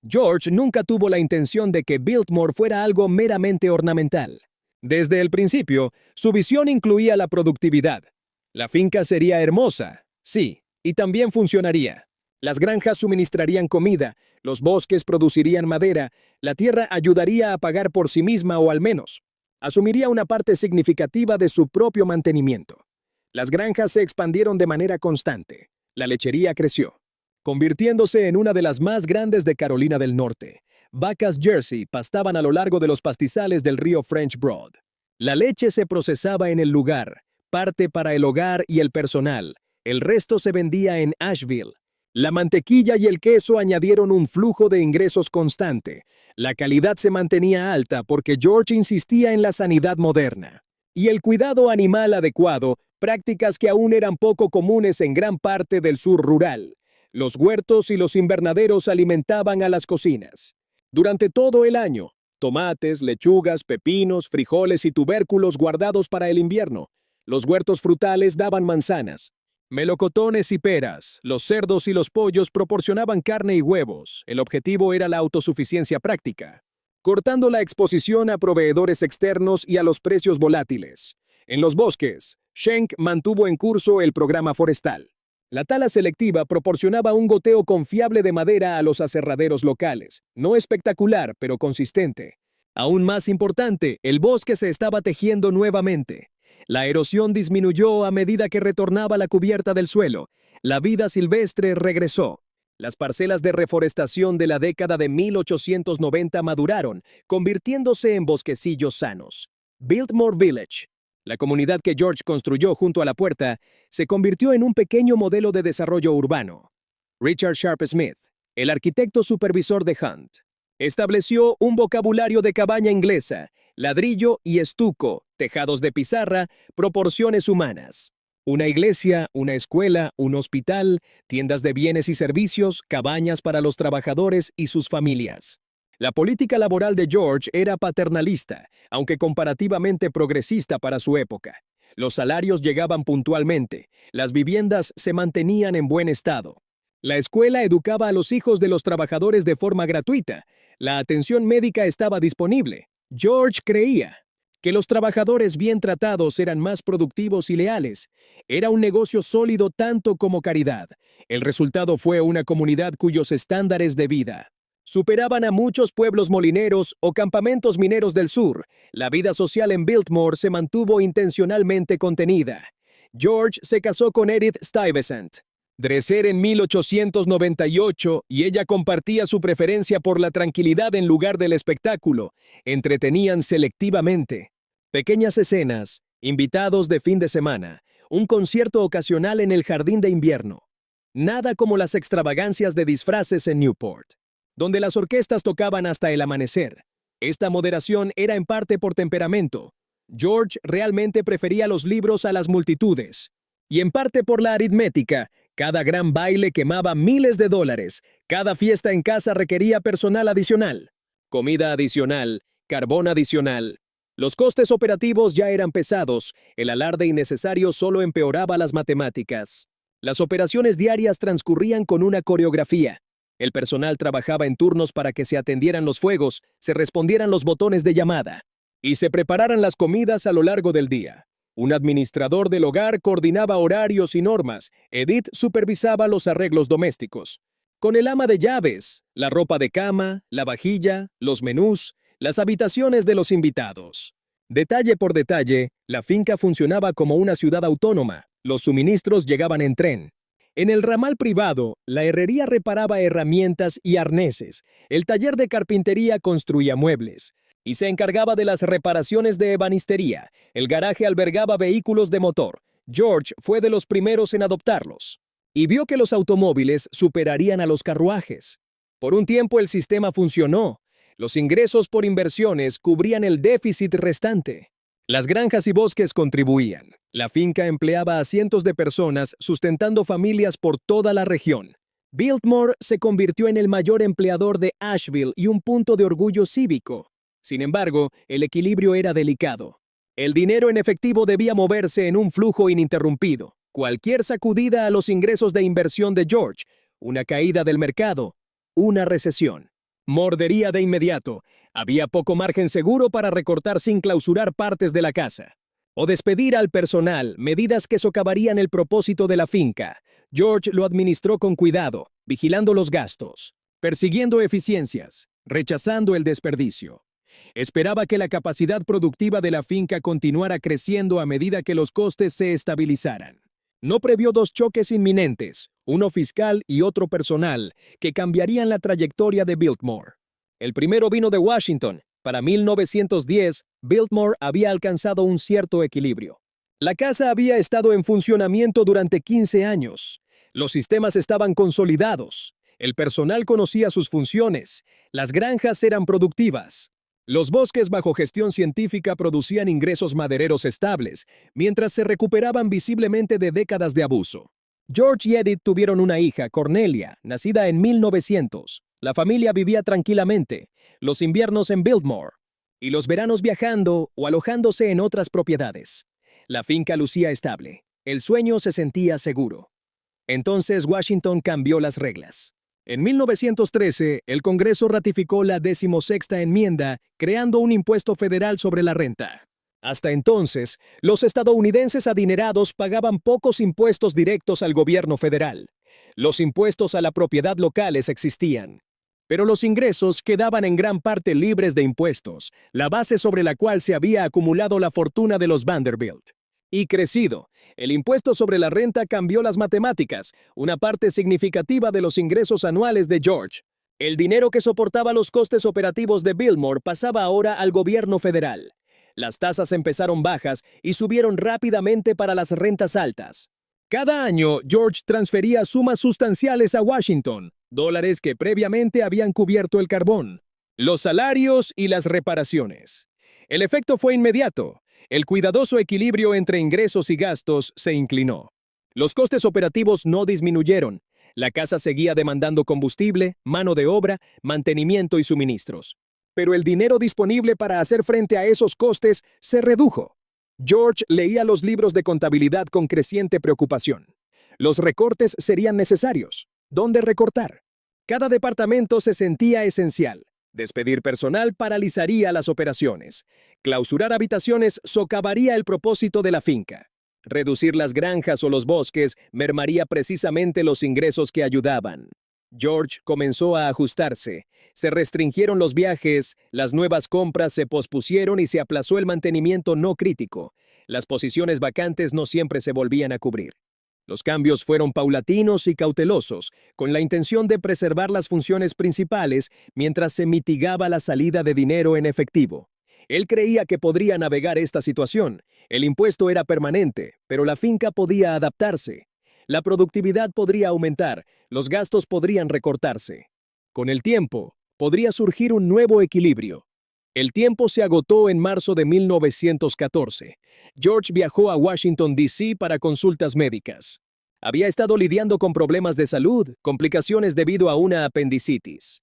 George nunca tuvo la intención de que Biltmore fuera algo meramente ornamental. Desde el principio, su visión incluía la productividad. La finca sería hermosa, sí, y también funcionaría. Las granjas suministrarían comida, los bosques producirían madera, la tierra ayudaría a pagar por sí misma o al menos asumiría una parte significativa de su propio mantenimiento. Las granjas se expandieron de manera constante. La lechería creció, convirtiéndose en una de las más grandes de Carolina del Norte. Vacas Jersey pastaban a lo largo de los pastizales del río French Broad. La leche se procesaba en el lugar, parte para el hogar y el personal. El resto se vendía en Asheville. La mantequilla y el queso añadieron un flujo de ingresos constante. La calidad se mantenía alta porque George insistía en la sanidad moderna y el cuidado animal adecuado, prácticas que aún eran poco comunes en gran parte del sur rural. Los huertos y los invernaderos alimentaban a las cocinas. Durante todo el año, tomates, lechugas, pepinos, frijoles y tubérculos guardados para el invierno. Los huertos frutales daban manzanas, melocotones y peras. Los cerdos y los pollos proporcionaban carne y huevos. El objetivo era la autosuficiencia práctica, cortando la exposición a proveedores externos y a los precios volátiles. En los bosques, Schenck mantuvo en curso el programa forestal. La tala selectiva proporcionaba un goteo confiable de madera a los aserraderos locales, no espectacular, pero consistente. Aún más importante, el bosque se estaba tejiendo nuevamente. La erosión disminuyó a medida que retornaba la cubierta del suelo. La vida silvestre regresó. Las parcelas de reforestación de la década de 1890 maduraron, convirtiéndose en bosquecillos sanos. Biltmore Village, la comunidad que George construyó junto a la puerta, se convirtió en un pequeño modelo de desarrollo urbano. Richard Sharp Smith, el arquitecto supervisor de Hunt, estableció un vocabulario de cabaña inglesa, ladrillo y estuco, tejados de pizarra, proporciones humanas. Una iglesia, una escuela, un hospital, tiendas de bienes y servicios, cabañas para los trabajadores y sus familias. La política laboral de George era paternalista, aunque comparativamente progresista para su época. Los salarios llegaban puntualmente, las viviendas se mantenían en buen estado. La escuela educaba a los hijos de los trabajadores de forma gratuita. La atención médica estaba disponible. George creía que los trabajadores bien tratados eran más productivos y leales. Era un negocio sólido tanto como caridad. El resultado fue una comunidad cuyos estándares de vida superaban a muchos pueblos molineros o campamentos mineros del sur. La vida social en Biltmore se mantuvo intencionalmente contenida. George se casó con Edith Stuyvesant Dresser en 1898 y ella compartía su preferencia por la tranquilidad en lugar del espectáculo. Entretenían selectivamente. Pequeñas escenas, invitados de fin de semana, un concierto ocasional en el jardín de invierno. Nada como las extravagancias de disfraces en Newport, donde las orquestas tocaban hasta el amanecer. Esta moderación era en parte por temperamento. George realmente prefería los libros a las multitudes. Y en parte por la aritmética. Cada gran baile quemaba miles de dólares. Cada fiesta en casa requería personal adicional. Comida adicional, carbón adicional. Los costes operativos ya eran pesados. El alarde innecesario solo empeoraba las matemáticas. Las operaciones diarias transcurrían con una coreografía. El personal trabajaba en turnos para que se atendieran los fuegos, se respondieran los botones de llamada y se prepararan las comidas a lo largo del día. Un administrador del hogar coordinaba horarios y normas. Edith supervisaba los arreglos domésticos. Con el ama de llaves, la ropa de cama, la vajilla, los menús, las habitaciones de los invitados. Detalle por detalle, la finca funcionaba como una ciudad autónoma. Los suministros llegaban en tren. En el ramal privado, la herrería reparaba herramientas y arneses. El taller de carpintería construía muebles y se encargaba de las reparaciones de ebanistería. El garaje albergaba vehículos de motor. George fue de los primeros en adoptarlos y vio que los automóviles superarían a los carruajes. Por un tiempo el sistema funcionó. Los ingresos por inversiones cubrían el déficit restante. Las granjas y bosques contribuían. La finca empleaba a cientos de personas, sustentando familias por toda la región. Biltmore se convirtió en el mayor empleador de Asheville y un punto de orgullo cívico. Sin embargo, el equilibrio era delicado. El dinero en efectivo debía moverse en un flujo ininterrumpido. Cualquier sacudida a los ingresos de inversión de George, una caída del mercado, una recesión, mordería de inmediato. Había poco margen seguro para recortar sin clausurar partes de la casa o despedir al personal, medidas que socavarían el propósito de la finca. George lo administró con cuidado, vigilando los gastos, persiguiendo eficiencias, rechazando el desperdicio. Esperaba que la capacidad productiva de la finca continuara creciendo a medida que los costes se estabilizaran. No previó dos choques inminentes, uno fiscal y otro personal, que cambiarían la trayectoria de Biltmore. El primero vino de Washington. Para 1910, Biltmore había alcanzado un cierto equilibrio. La casa había estado en funcionamiento durante 15 años. Los sistemas estaban consolidados. El personal conocía sus funciones. Las granjas eran productivas. Los bosques bajo gestión científica producían ingresos madereros estables, mientras se recuperaban visiblemente de décadas de abuso. George y Edith tuvieron una hija, Cornelia, nacida en 1900. La familia vivía tranquilamente, los inviernos en Biltmore y los veranos viajando o alojándose en otras propiedades. La finca lucía estable. El sueño se sentía seguro. Entonces Washington cambió las reglas. En 1913, el Congreso ratificó la 16ª enmienda, creando un impuesto federal sobre la renta. Hasta entonces, los estadounidenses adinerados pagaban pocos impuestos directos al gobierno federal. Los impuestos a la propiedad locales existían, pero los ingresos quedaban en gran parte libres de impuestos, la base sobre la cual se había acumulado la fortuna de los Vanderbilt. Y crecido, el impuesto sobre la renta cambió las matemáticas, una parte significativa de los ingresos anuales de George. El dinero que soportaba los costes operativos de Biltmore pasaba ahora al gobierno federal. Las tasas empezaron bajas y subieron rápidamente para las rentas altas. Cada año, George transfería sumas sustanciales a Washington, dólares que previamente habían cubierto el carbón, los salarios y las reparaciones. El efecto fue inmediato. El cuidadoso equilibrio entre ingresos y gastos se inclinó. Los costes operativos no disminuyeron. La casa seguía demandando combustible, mano de obra, mantenimiento y suministros. Pero el dinero disponible para hacer frente a esos costes se redujo. George leía los libros de contabilidad con creciente preocupación. Los recortes serían necesarios. ¿Dónde recortar? Cada departamento se sentía esencial. Despedir personal paralizaría las operaciones. Clausurar habitaciones socavaría el propósito de la finca. Reducir las granjas o los bosques mermaría precisamente los ingresos que ayudaban. George comenzó a ajustarse. Se restringieron los viajes, las nuevas compras se pospusieron y se aplazó el mantenimiento no crítico. Las posiciones vacantes no siempre se volvían a cubrir. Los cambios fueron paulatinos y cautelosos, con la intención de preservar las funciones principales mientras se mitigaba la salida de dinero en efectivo. Él creía que podría navegar esta situación. El impuesto era permanente, pero la finca podía adaptarse. La productividad podría aumentar, los gastos podrían recortarse. Con el tiempo, podría surgir un nuevo equilibrio. El tiempo se agotó en marzo de 1914. George viajó a Washington, D.C. para consultas médicas. Había estado lidiando con problemas de salud, complicaciones debido a una apendicitis.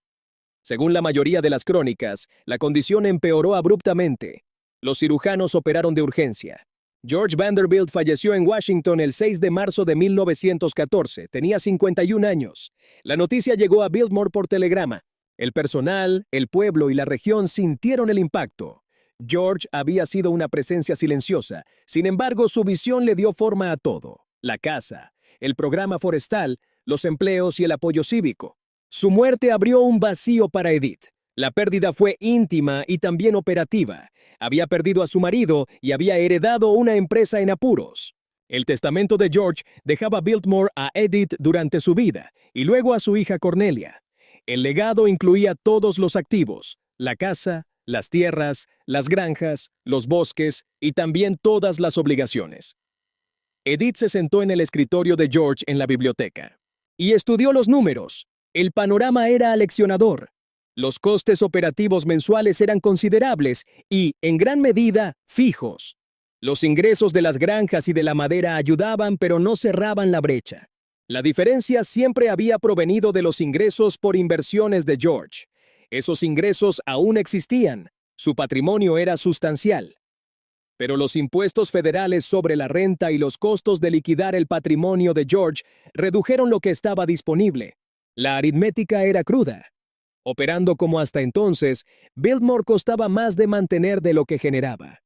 Según la mayoría de las crónicas, la condición empeoró abruptamente. Los cirujanos operaron de urgencia. George Vanderbilt falleció en Washington el 6 de marzo de 1914. Tenía 51 años. La noticia llegó a Biltmore por telegrama. El personal, el pueblo y la región sintieron el impacto. George había sido una presencia silenciosa, sin embargo su visión le dio forma a todo. La casa, el programa forestal, los empleos y el apoyo cívico. Su muerte abrió un vacío para Edith. La pérdida fue íntima y también operativa. Había perdido a su marido y había heredado una empresa en apuros. El testamento de George dejaba Biltmore a Edith durante su vida y luego a su hija Cornelia. El legado incluía todos los activos, la casa, las tierras, las granjas, los bosques y también todas las obligaciones. Edith se sentó en el escritorio de George en la biblioteca y estudió los números. El panorama era aleccionador. Los costes operativos mensuales eran considerables y, en gran medida, fijos. Los ingresos de las granjas y de la madera ayudaban, pero no cerraban la brecha. La diferencia siempre había provenido de los ingresos por inversiones de George. Esos ingresos aún existían. Su patrimonio era sustancial. Pero los impuestos federales sobre la renta y los costos de liquidar el patrimonio de George redujeron lo que estaba disponible. La aritmética era cruda. Operando como hasta entonces, Biltmore costaba más de mantener de lo que generaba.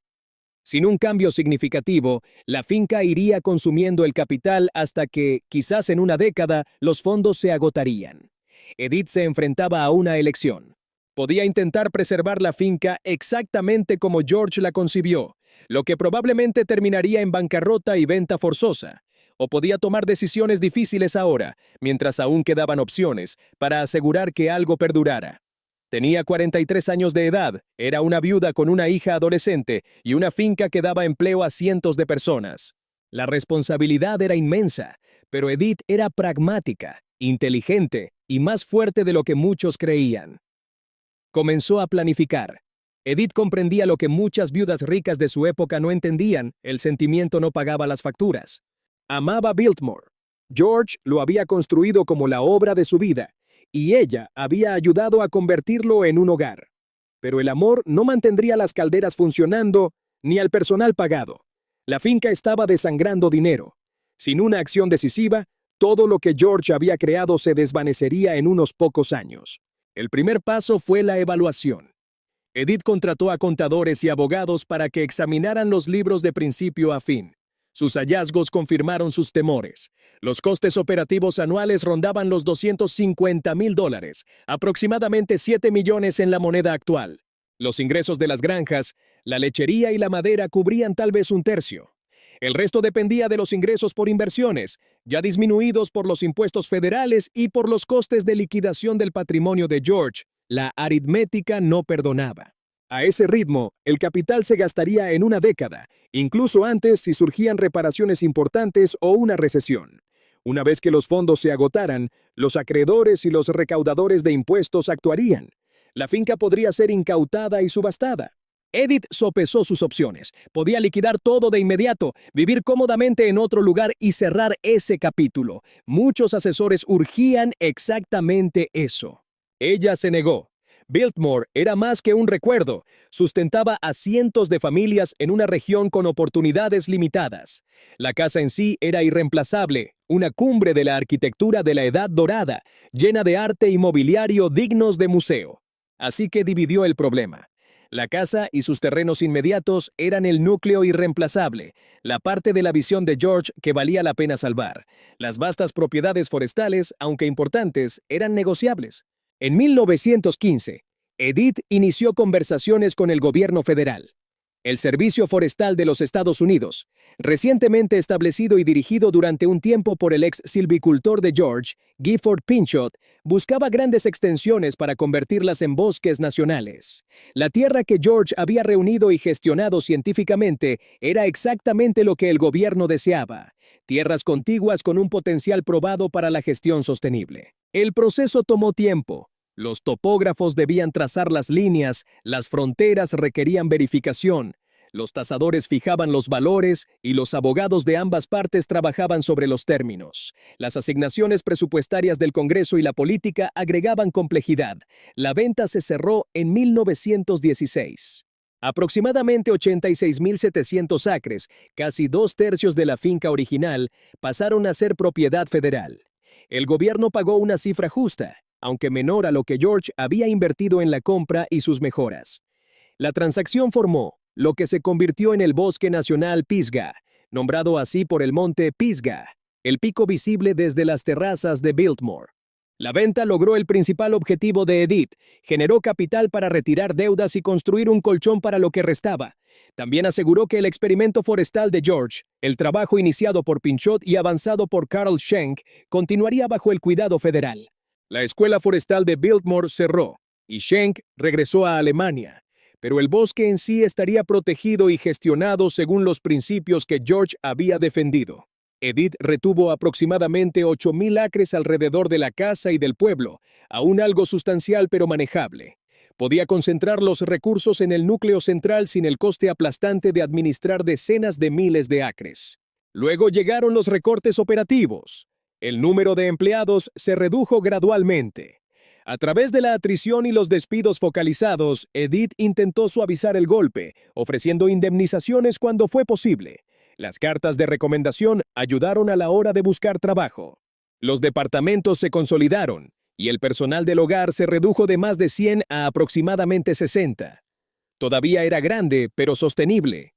Sin un cambio significativo, la finca iría consumiendo el capital hasta que, quizás en una década, los fondos se agotarían. Edith se enfrentaba a una elección. Podía intentar preservar la finca exactamente como George la concibió, lo que probablemente terminaría en bancarrota y venta forzosa. O podía tomar decisiones difíciles ahora, mientras aún quedaban opciones, para asegurar que algo perdurara. Tenía 43 años de edad, era una viuda con una hija adolescente y una finca que daba empleo a cientos de personas. La responsabilidad era inmensa, pero Edith era pragmática, inteligente y más fuerte de lo que muchos creían. Comenzó a planificar. Edith comprendía lo que muchas viudas ricas de su época no entendían: el sentimiento no pagaba las facturas. Amaba Biltmore. George lo había construido como la obra de su vida, y ella había ayudado a convertirlo en un hogar. Pero el amor no mantendría las calderas funcionando ni al personal pagado. La finca estaba desangrando dinero. Sin una acción decisiva, todo lo que George había creado se desvanecería en unos pocos años. El primer paso fue la evaluación. Edith contrató a contadores y abogados para que examinaran los libros de principio a fin. Sus hallazgos confirmaron sus temores. Los costes operativos anuales rondaban los $250,000, aproximadamente 7 millones en la moneda actual. Los ingresos de las granjas, la lechería y la madera cubrían tal vez un tercio. El resto dependía de los ingresos por inversiones, ya disminuidos por los impuestos federales y por los costes de liquidación del patrimonio de George. La aritmética no perdonaba. A ese ritmo, el capital se gastaría en una década, incluso antes si surgían reparaciones importantes o una recesión. Una vez que los fondos se agotaran, los acreedores y los recaudadores de impuestos actuarían. La finca podría ser incautada y subastada. Edith sopesó sus opciones. Podía liquidar todo de inmediato, vivir cómodamente en otro lugar y cerrar ese capítulo. Muchos asesores urgían exactamente eso. Ella se negó. Biltmore era más que un recuerdo. Sustentaba a cientos de familias en una región con oportunidades limitadas. La casa en sí era irreemplazable, una cumbre de la arquitectura de la Edad Dorada, llena de arte y mobiliario dignos de museo. Así que dividió el problema. La casa y sus terrenos inmediatos eran el núcleo irreemplazable, la parte de la visión de George que valía la pena salvar. Las vastas propiedades forestales, aunque importantes, eran negociables. En 1915, Edith inició conversaciones con el gobierno federal. El Servicio Forestal de los Estados Unidos, recientemente establecido y dirigido durante un tiempo por el ex silvicultor de George, Gifford Pinchot, buscaba grandes extensiones para convertirlas en bosques nacionales. La tierra que George había reunido y gestionado científicamente era exactamente lo que el gobierno deseaba: tierras contiguas con un potencial probado para la gestión sostenible. El proceso tomó tiempo. Los topógrafos debían trazar las líneas, las fronteras requerían verificación, los tasadores fijaban los valores y los abogados de ambas partes trabajaban sobre los términos. Las asignaciones presupuestarias del Congreso y la política agregaban complejidad. La venta se cerró en 1916. Aproximadamente 86.700 acres, casi 2/3 de la finca original, pasaron a ser propiedad federal. El gobierno pagó una cifra justa, aunque menor a lo que George había invertido en la compra y sus mejoras. La transacción formó lo que se convirtió en el Bosque Nacional Pisgah, nombrado así por el monte Pisgah, el pico visible desde las terrazas de Biltmore. La venta logró el principal objetivo de Edith: generó capital para retirar deudas y construir un colchón para lo que restaba. También aseguró que el experimento forestal de George, el trabajo iniciado por Pinchot y avanzado por Carl Schenck, continuaría bajo el cuidado federal. La escuela forestal de Biltmore cerró y Schenck regresó a Alemania, pero el bosque en sí estaría protegido y gestionado según los principios que George había defendido. Edith retuvo aproximadamente 8.000 acres alrededor de la casa y del pueblo, aún algo sustancial pero manejable. Podía concentrar los recursos en el núcleo central sin el coste aplastante de administrar decenas de miles de acres. Luego llegaron los recortes operativos. El número de empleados se redujo gradualmente. A través de la atrición y los despidos focalizados, Edith intentó suavizar el golpe, ofreciendo indemnizaciones cuando fue posible. Las cartas de recomendación ayudaron a la hora de buscar trabajo. Los departamentos se consolidaron y el personal del hogar se redujo de más de 100 a aproximadamente 60. Todavía era grande, pero sostenible.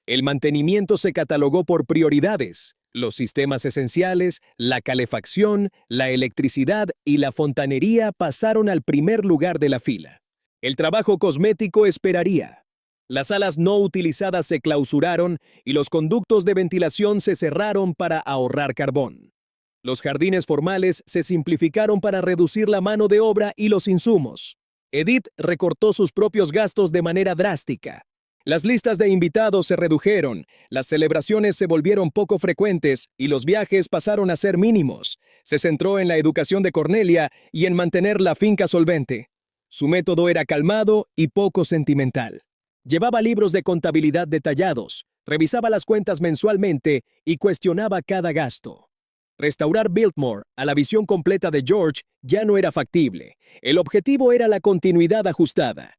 El mantenimiento se catalogó por prioridades. Los sistemas esenciales, la calefacción, la electricidad y la fontanería pasaron al primer lugar de la fila. El trabajo cosmético esperaría. Las salas no utilizadas se clausuraron y los conductos de ventilación se cerraron para ahorrar carbón. Los jardines formales se simplificaron para reducir la mano de obra y los insumos. Edith recortó sus propios gastos de manera drástica. Las listas de invitados se redujeron, las celebraciones se volvieron poco frecuentes y los viajes pasaron a ser mínimos. Se centró en la educación de Cornelia y en mantener la finca solvente. Su método era calmado y poco sentimental. Llevaba libros de contabilidad detallados, revisaba las cuentas mensualmente y cuestionaba cada gasto. Restaurar Biltmore a la visión completa de George ya no era factible. El objetivo era la continuidad ajustada.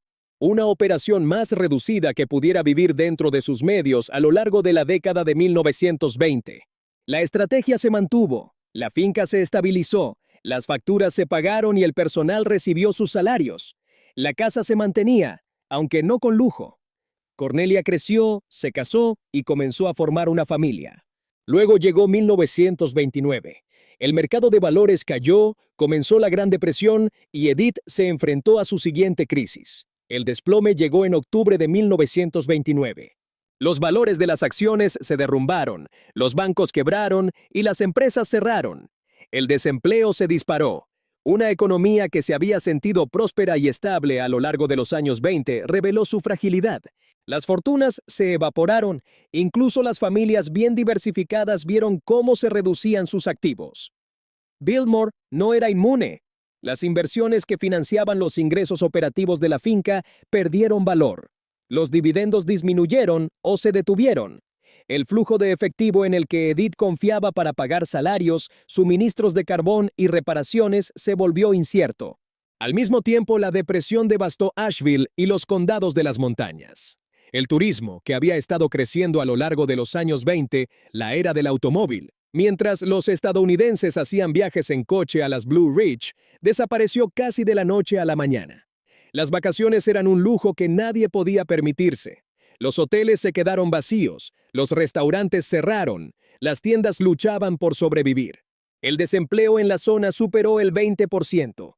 una operación más reducida que pudiera vivir dentro de sus medios a lo largo de la década de 1920. La estrategia se mantuvo, la finca se estabilizó, las facturas se pagaron y el personal recibió sus salarios. La casa se mantenía, aunque no con lujo. Cornelia creció, se casó y comenzó a formar una familia. Luego llegó 1929. El mercado de valores cayó, comenzó la Gran Depresión y Edith se enfrentó a su siguiente crisis. El desplome llegó en octubre de 1929. Los valores de las acciones se derrumbaron, los bancos quebraron y las empresas cerraron. El desempleo se disparó. Una economía que se había sentido próspera y estable a lo largo de los años 20 reveló su fragilidad. Las fortunas se evaporaron, incluso las familias bien diversificadas vieron cómo se reducían sus activos. Biltmore no era inmune. Las inversiones que financiaban los ingresos operativos de la finca perdieron valor. Los dividendos disminuyeron o se detuvieron. El flujo de efectivo en el que Edith confiaba para pagar salarios, suministros de carbón y reparaciones se volvió incierto. Al mismo tiempo, la depresión devastó Asheville y los condados de las montañas. El turismo, que había estado creciendo a lo largo de los años 20, la era del automóvil, mientras los estadounidenses hacían viajes en coche a las Blue Ridge, desapareció casi de la noche a la mañana. Las vacaciones eran un lujo que nadie podía permitirse. Los hoteles se quedaron vacíos, los restaurantes cerraron, las tiendas luchaban por sobrevivir. El desempleo en la zona superó el 20%.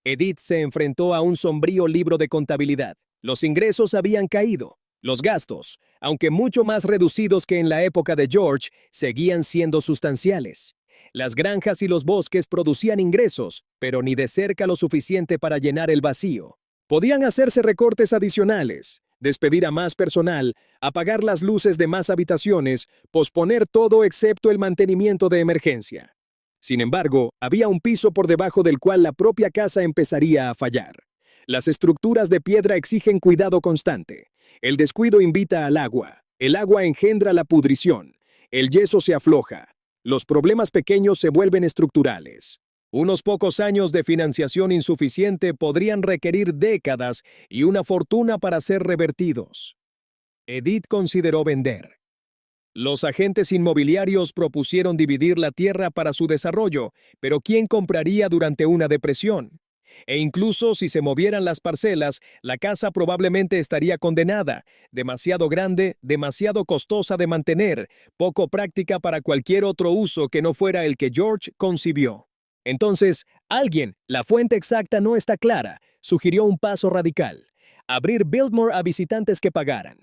Edith se enfrentó a un sombrío libro de contabilidad. Los ingresos habían caído. Los gastos, aunque mucho más reducidos que en la época de George, seguían siendo sustanciales. Las granjas y los bosques producían ingresos, pero ni de cerca lo suficiente para llenar el vacío. Podían hacerse recortes adicionales, despedir a más personal, apagar las luces de más habitaciones, posponer todo excepto el mantenimiento de emergencia. Sin embargo, había un piso por debajo del cual la propia casa empezaría a fallar. Las estructuras de piedra exigen cuidado constante. El descuido invita al agua. El agua engendra la pudrición. El yeso se afloja. Los problemas pequeños se vuelven estructurales. Unos pocos años de financiación insuficiente podrían requerir décadas y una fortuna para ser revertidos. Edith consideró vender. Los agentes inmobiliarios propusieron dividir la tierra para su desarrollo, pero ¿quién compraría durante una depresión? E incluso si se movieran las parcelas, la casa probablemente estaría condenada, demasiado grande, demasiado costosa de mantener, poco práctica para cualquier otro uso que no fuera el que George concibió. Entonces, alguien, la fuente exacta no está clara, sugirió un paso radical: abrir Biltmore a visitantes que pagaran.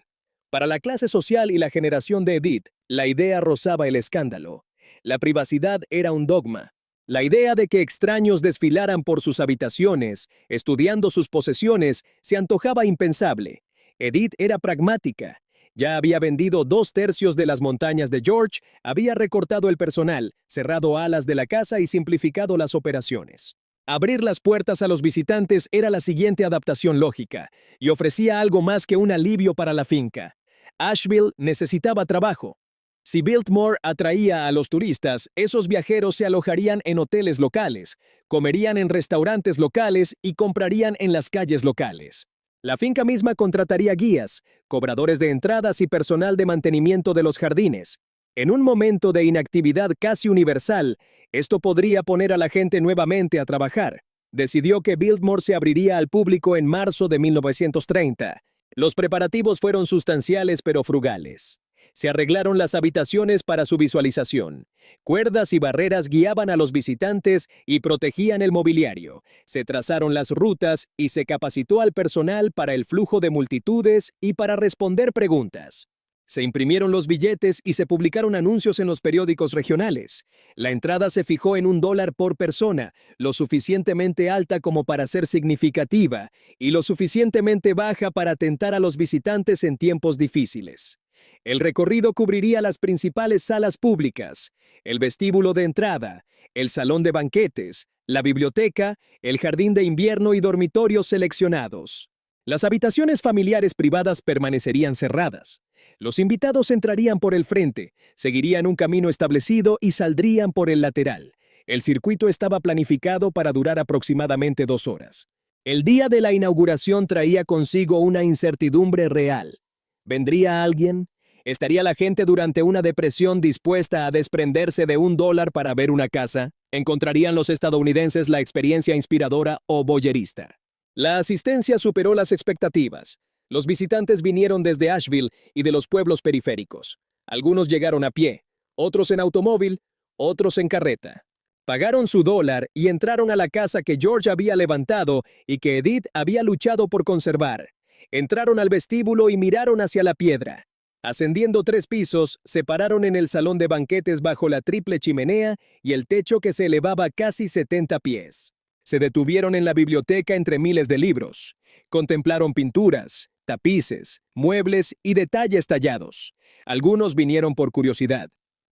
Para la clase social y la generación de Edith, la idea rozaba el escándalo. La privacidad era un dogma. La idea de que extraños desfilaran por sus habitaciones, estudiando sus posesiones, se antojaba impensable. Edith era pragmática. Ya había vendido 2/3 de las montañas de George, había recortado el personal, cerrado alas de la casa y simplificado las operaciones. Abrir las puertas a los visitantes era la siguiente adaptación lógica, y ofrecía algo más que un alivio para la finca. Asheville necesitaba trabajo. Si Biltmore atraía a los turistas, esos viajeros se alojarían en hoteles locales, comerían en restaurantes locales y comprarían en las calles locales. La finca misma contrataría guías, cobradores de entradas y personal de mantenimiento de los jardines. En un momento de inactividad casi universal, esto podría poner a la gente nuevamente a trabajar. Decidió que Biltmore se abriría al público en marzo de 1930. Los preparativos fueron sustanciales pero frugales. Se arreglaron las habitaciones para su visualización. Cuerdas y barreras guiaban a los visitantes y protegían el mobiliario. Se trazaron las rutas y se capacitó al personal para el flujo de multitudes y para responder preguntas. Se imprimieron los billetes y se publicaron anuncios en los periódicos regionales. La entrada se fijó en $1 por persona, lo suficientemente alta como para ser significativa y lo suficientemente baja para tentar a los visitantes en tiempos difíciles. El recorrido cubriría las principales salas públicas, el vestíbulo de entrada, el salón de banquetes, la biblioteca, el jardín de invierno y dormitorios seleccionados. Las habitaciones familiares privadas permanecerían cerradas. Los invitados entrarían por el frente, seguirían un camino establecido y saldrían por el lateral. El circuito estaba planificado para durar aproximadamente 2 horas. El día de la inauguración traía consigo una incertidumbre real. ¿Vendría alguien? ¿Estaría la gente durante una depresión dispuesta a desprenderse de $1 para ver una casa? ¿Encontrarían los estadounidenses la experiencia inspiradora o voyerista? La asistencia superó las expectativas. Los visitantes vinieron desde Asheville y de los pueblos periféricos. Algunos llegaron a pie, otros en automóvil, otros en carreta. Pagaron su $1 y entraron a la casa que George había levantado y que Edith había luchado por conservar. Entraron al vestíbulo y miraron hacia la piedra. Ascendiendo 3 pisos, se pararon en el salón de banquetes bajo la triple chimenea y el techo que se elevaba casi 70 pies. Se detuvieron en la biblioteca entre miles de libros. Contemplaron pinturas, tapices, muebles y detalles tallados. Algunos vinieron por curiosidad.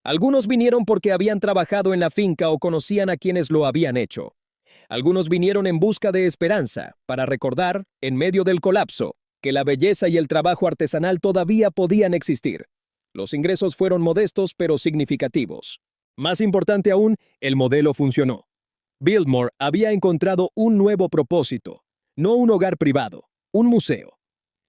Algunos vinieron porque habían trabajado en la finca o conocían a quienes lo habían hecho. Algunos vinieron en busca de esperanza, para recordar, en medio del colapso, que la belleza y el trabajo artesanal todavía podían existir. Los ingresos fueron modestos pero significativos. Más importante aún, el modelo funcionó. Biltmore había encontrado un nuevo propósito, no un hogar privado, un museo.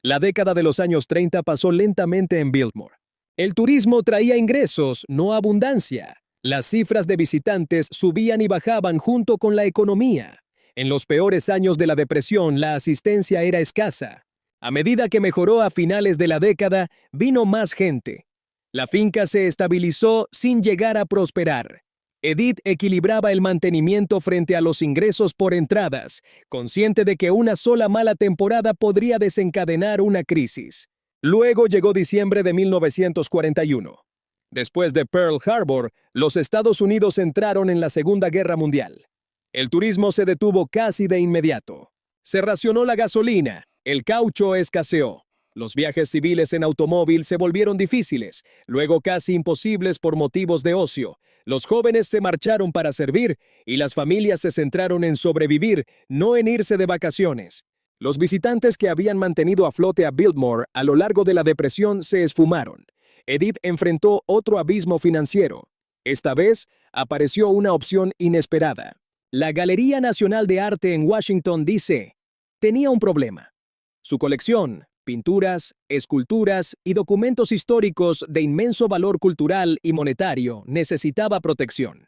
La década de los años 30 pasó lentamente en Biltmore. El turismo traía ingresos, no abundancia. Las cifras de visitantes subían y bajaban junto con la economía. En los peores años de la depresión, la asistencia era escasa. A medida que mejoró a finales de la década, vino más gente. La finca se estabilizó sin llegar a prosperar. Edith equilibraba el mantenimiento frente a los ingresos por entradas, consciente de que una sola mala temporada podría desencadenar una crisis. Luego llegó diciembre de 1941. Después de Pearl Harbor, los Estados Unidos entraron en la Segunda Guerra Mundial. El turismo se detuvo casi de inmediato. Se racionó la gasolina, el caucho escaseó. Los viajes civiles en automóvil se volvieron difíciles, luego casi imposibles por motivos de ocio. Los jóvenes se marcharon para servir y las familias se centraron en sobrevivir, no en irse de vacaciones. Los visitantes que habían mantenido a flote a Biltmore a lo largo de la depresión se esfumaron. Edith enfrentó otro abismo financiero. Esta vez apareció una opción inesperada. La Galería Nacional de Arte en Washington, D.C. tenía un problema. Su colección, pinturas, esculturas y documentos históricos de inmenso valor cultural y monetario, necesitaba protección.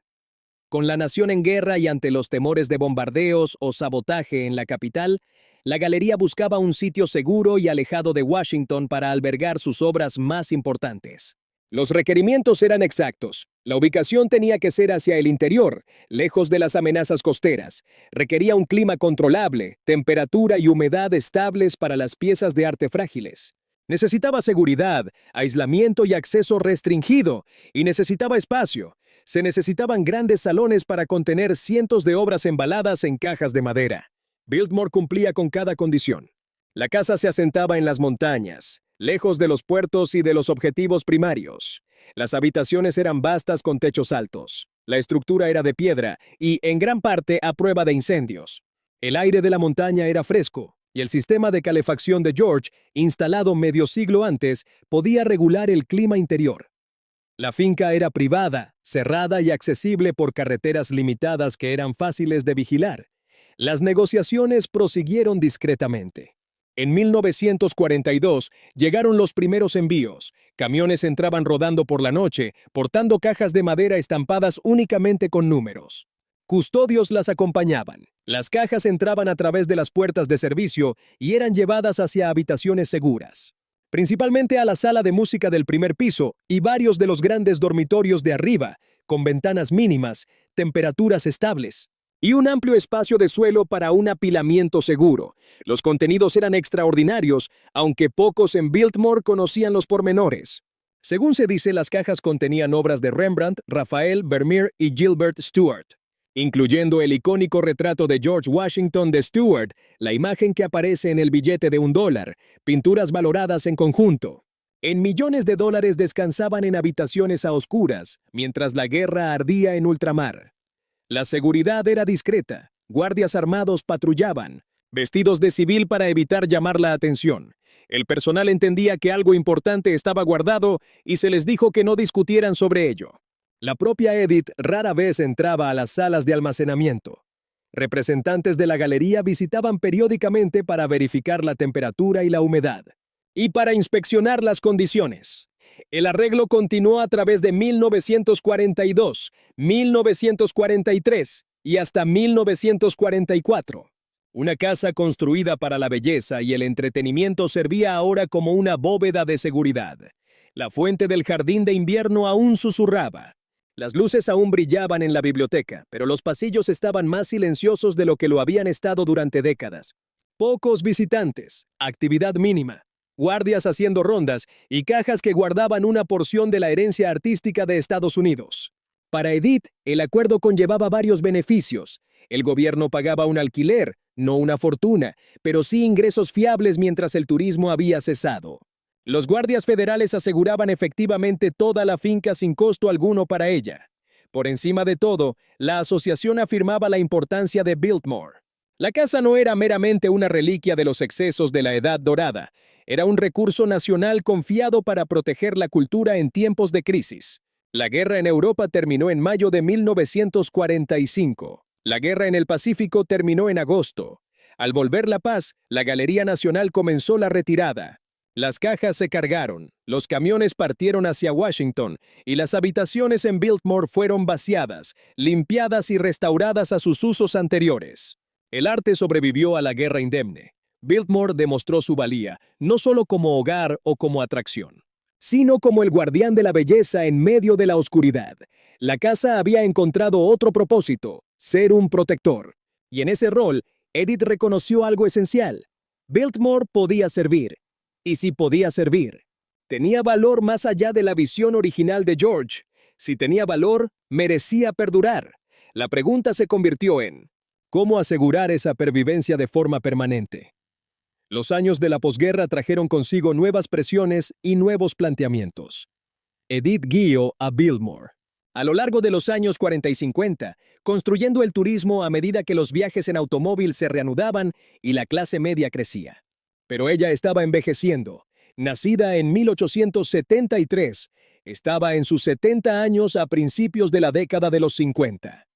Con la nación en guerra y ante los temores de bombardeos o sabotaje en la capital, la galería buscaba un sitio seguro y alejado de Washington para albergar sus obras más importantes. Los requerimientos eran exactos. La ubicación tenía que ser hacia el interior, lejos de las amenazas costeras. Requería un clima controlable, temperatura y humedad estables para las piezas de arte frágiles. Necesitaba seguridad, aislamiento y acceso restringido, y necesitaba espacio. Se necesitaban grandes salones para contener cientos de obras embaladas en cajas de madera. Biltmore cumplía con cada condición. La casa se asentaba en las montañas, lejos de los puertos y de los objetivos primarios. Las habitaciones eran vastas con techos altos. La estructura era de piedra y, en gran parte, a prueba de incendios. El aire de la montaña era fresco, y el sistema de calefacción de George, instalado medio siglo antes, podía regular el clima interior. La finca era privada, cerrada y accesible por carreteras limitadas que eran fáciles de vigilar. Las negociaciones prosiguieron discretamente. En 1942 llegaron los primeros envíos. Camiones entraban rodando por la noche, portando cajas de madera estampadas únicamente con números. Custodios las acompañaban. Las cajas entraban a través de las puertas de servicio y eran llevadas hacia habitaciones seguras. Principalmente a la sala de música del primer piso y varios de los grandes dormitorios de arriba, con ventanas mínimas, temperaturas estables y un amplio espacio de suelo para un apilamiento seguro. Los contenidos eran extraordinarios, aunque pocos en Biltmore conocían los pormenores. Según se dice, las cajas contenían obras de Rembrandt, Raphael, Vermeer y Gilbert Stuart, incluyendo el icónico retrato de George Washington de Stuart, la imagen que aparece en el billete de $1, pinturas valoradas en conjunto. En millones de dólares descansaban en habitaciones a oscuras, mientras la guerra ardía en ultramar. La seguridad era discreta, guardias armados patrullaban, vestidos de civil para evitar llamar la atención. El personal entendía que algo importante estaba guardado y se les dijo que no discutieran sobre ello. La propia Edith rara vez entraba a las salas de almacenamiento. Representantes de la galería visitaban periódicamente para verificar la temperatura y la humedad, y para inspeccionar las condiciones. El arreglo continuó a través de 1942, 1943 y hasta 1944. Una casa construida para la belleza y el entretenimiento servía ahora como una bóveda de seguridad. La fuente del jardín de invierno aún susurraba. Las luces aún brillaban en la biblioteca, pero los pasillos estaban más silenciosos de lo que lo habían estado durante décadas. Pocos visitantes, actividad mínima, guardias haciendo rondas y cajas que guardaban una porción de la herencia artística de Estados Unidos. Para Edith, el acuerdo conllevaba varios beneficios. El gobierno pagaba un alquiler, no una fortuna, pero sí ingresos fiables mientras el turismo había cesado. Los guardias federales aseguraban efectivamente toda la finca sin costo alguno para ella. Por encima de todo, la asociación afirmaba la importancia de Biltmore. La casa no era meramente una reliquia de los excesos de la Edad Dorada, era un recurso nacional confiado para proteger la cultura en tiempos de crisis. La guerra en Europa terminó en mayo de 1945. La guerra en el Pacífico terminó en agosto. Al volver la paz, la Galería Nacional comenzó la retirada. Las cajas se cargaron, los camiones partieron hacia Washington y las habitaciones en Biltmore fueron vaciadas, limpiadas y restauradas a sus usos anteriores. El arte sobrevivió a la guerra indemne. Biltmore demostró su valía, no solo como hogar o como atracción, sino como el guardián de la belleza en medio de la oscuridad. La casa había encontrado otro propósito, ser un protector. Y en ese rol, Edith reconoció algo esencial. Biltmore podía servir. Y si podía servir, tenía valor más allá de la visión original de George. Si tenía valor, merecía perdurar. La pregunta se convirtió en ¿cómo asegurar esa pervivencia de forma permanente? Los años de la posguerra trajeron consigo nuevas presiones y nuevos planteamientos. Edith guió a Biltmore. A lo largo de los años 40 y 50, construyendo el turismo a medida que los viajes en automóvil se reanudaban y la clase media crecía. Pero ella estaba envejeciendo. Nacida en 1873, estaba en sus 70 años a principios de la década de los 50.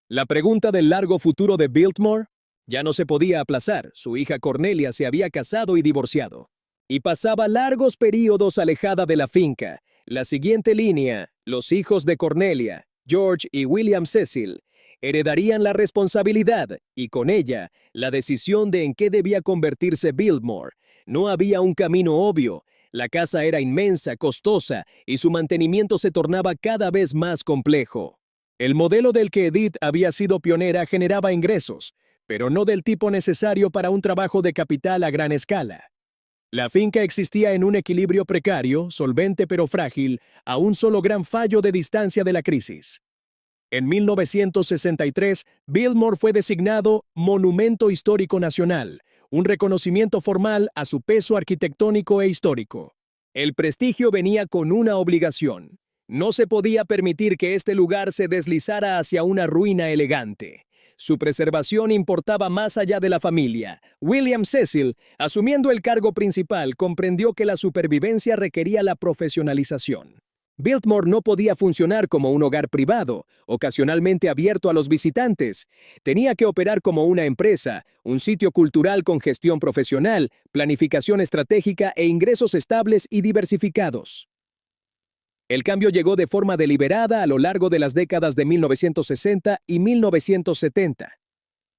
La pregunta del largo futuro de Biltmore ya no se podía aplazar. Su hija Cornelia se había casado y divorciado, y pasaba largos períodos alejada de la finca. La siguiente línea, los hijos de Cornelia, George y William Cecil, heredarían la responsabilidad y con ella la decisión de en qué debía convertirse Biltmore. No había un camino obvio. La casa era inmensa, costosa y su mantenimiento se tornaba cada vez más complejo. El modelo del que Edith había sido pionera generaba ingresos, pero no del tipo necesario para un trabajo de capital a gran escala. La finca existía en un equilibrio precario, solvente pero frágil, a un solo gran fallo de distancia de la crisis. En 1963, Biltmore fue designado Monumento Histórico Nacional, un reconocimiento formal a su peso arquitectónico e histórico. El prestigio venía con una obligación. No se podía permitir que este lugar se deslizara hacia una ruina elegante. Su preservación importaba más allá de la familia. William Cecil, asumiendo el cargo principal, comprendió que la supervivencia requería la profesionalización. Biltmore no podía funcionar como un hogar privado, ocasionalmente abierto a los visitantes. Tenía que operar como una empresa, un sitio cultural con gestión profesional, planificación estratégica e ingresos estables y diversificados. El cambio llegó de forma deliberada a lo largo de las décadas de 1960 y 1970.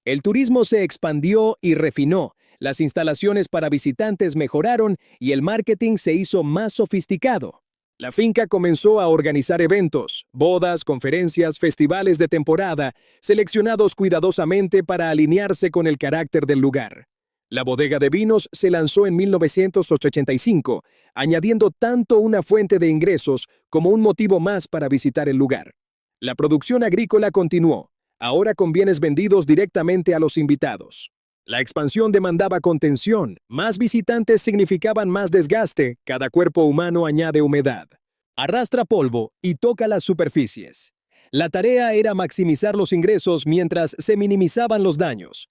El turismo se expandió y refinó, las instalaciones para visitantes mejoraron y el marketing se hizo más sofisticado. La finca comenzó a organizar eventos, bodas, conferencias, festivales de temporada, seleccionados cuidadosamente para alinearse con el carácter del lugar. La bodega de vinos se lanzó en 1985, añadiendo tanto una fuente de ingresos como un motivo más para visitar el lugar. La producción agrícola continuó, ahora con bienes vendidos directamente a los invitados. La expansión demandaba contención, más visitantes significaban más desgaste, cada cuerpo humano añade humedad. Arrastra polvo y toca las superficies. La tarea era maximizar los ingresos mientras se minimizaban los daños.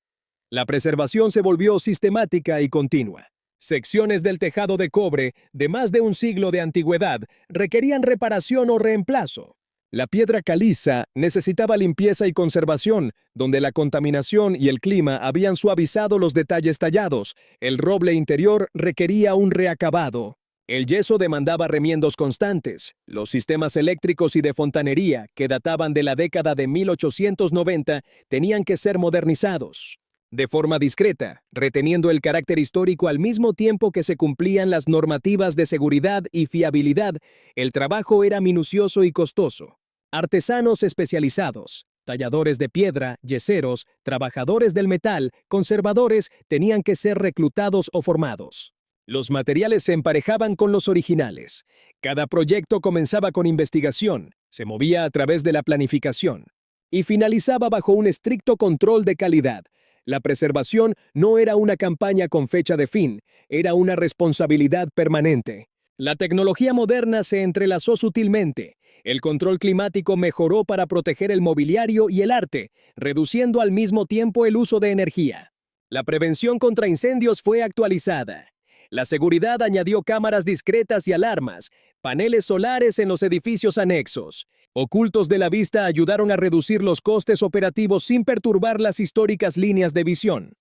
La preservación se volvió sistemática y continua. Secciones del tejado de cobre, de más de un siglo de antigüedad, requerían reparación o reemplazo. La piedra caliza necesitaba limpieza y conservación, donde la contaminación y el clima habían suavizado los detalles tallados. El roble interior requería un reacabado. El yeso demandaba remiendos constantes. Los sistemas eléctricos y de fontanería, que databan de la década de 1890, tenían que ser modernizados. De forma discreta, reteniendo el carácter histórico al mismo tiempo que se cumplían las normativas de seguridad y fiabilidad, el trabajo era minucioso y costoso. Artesanos especializados, talladores de piedra, yeseros, trabajadores del metal, conservadores, tenían que ser reclutados o formados. Los materiales se emparejaban con los originales. Cada proyecto comenzaba con investigación, se movía a través de la planificación y finalizaba bajo un estricto control de calidad. La preservación no era una campaña con fecha de fin, era una responsabilidad permanente. La tecnología moderna se entrelazó sutilmente. El control climático mejoró para proteger el mobiliario y el arte, reduciendo al mismo tiempo el uso de energía. La prevención contra incendios fue actualizada. La seguridad añadió cámaras discretas y alarmas, paneles solares en los edificios anexos. Ocultos de la vista ayudaron a reducir los costes operativos sin perturbar las históricas líneas de visión.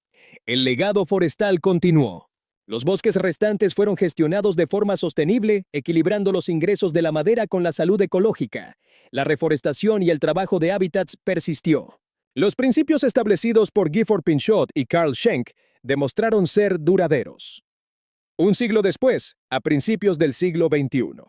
El legado forestal continuó. Los bosques restantes fueron gestionados de forma sostenible, equilibrando los ingresos de la madera con la salud ecológica. La reforestación y el trabajo de hábitats persistió. Los principios establecidos por Gifford Pinchot y Carl Schenck demostraron ser duraderos. Un siglo después, a principios del siglo XXI,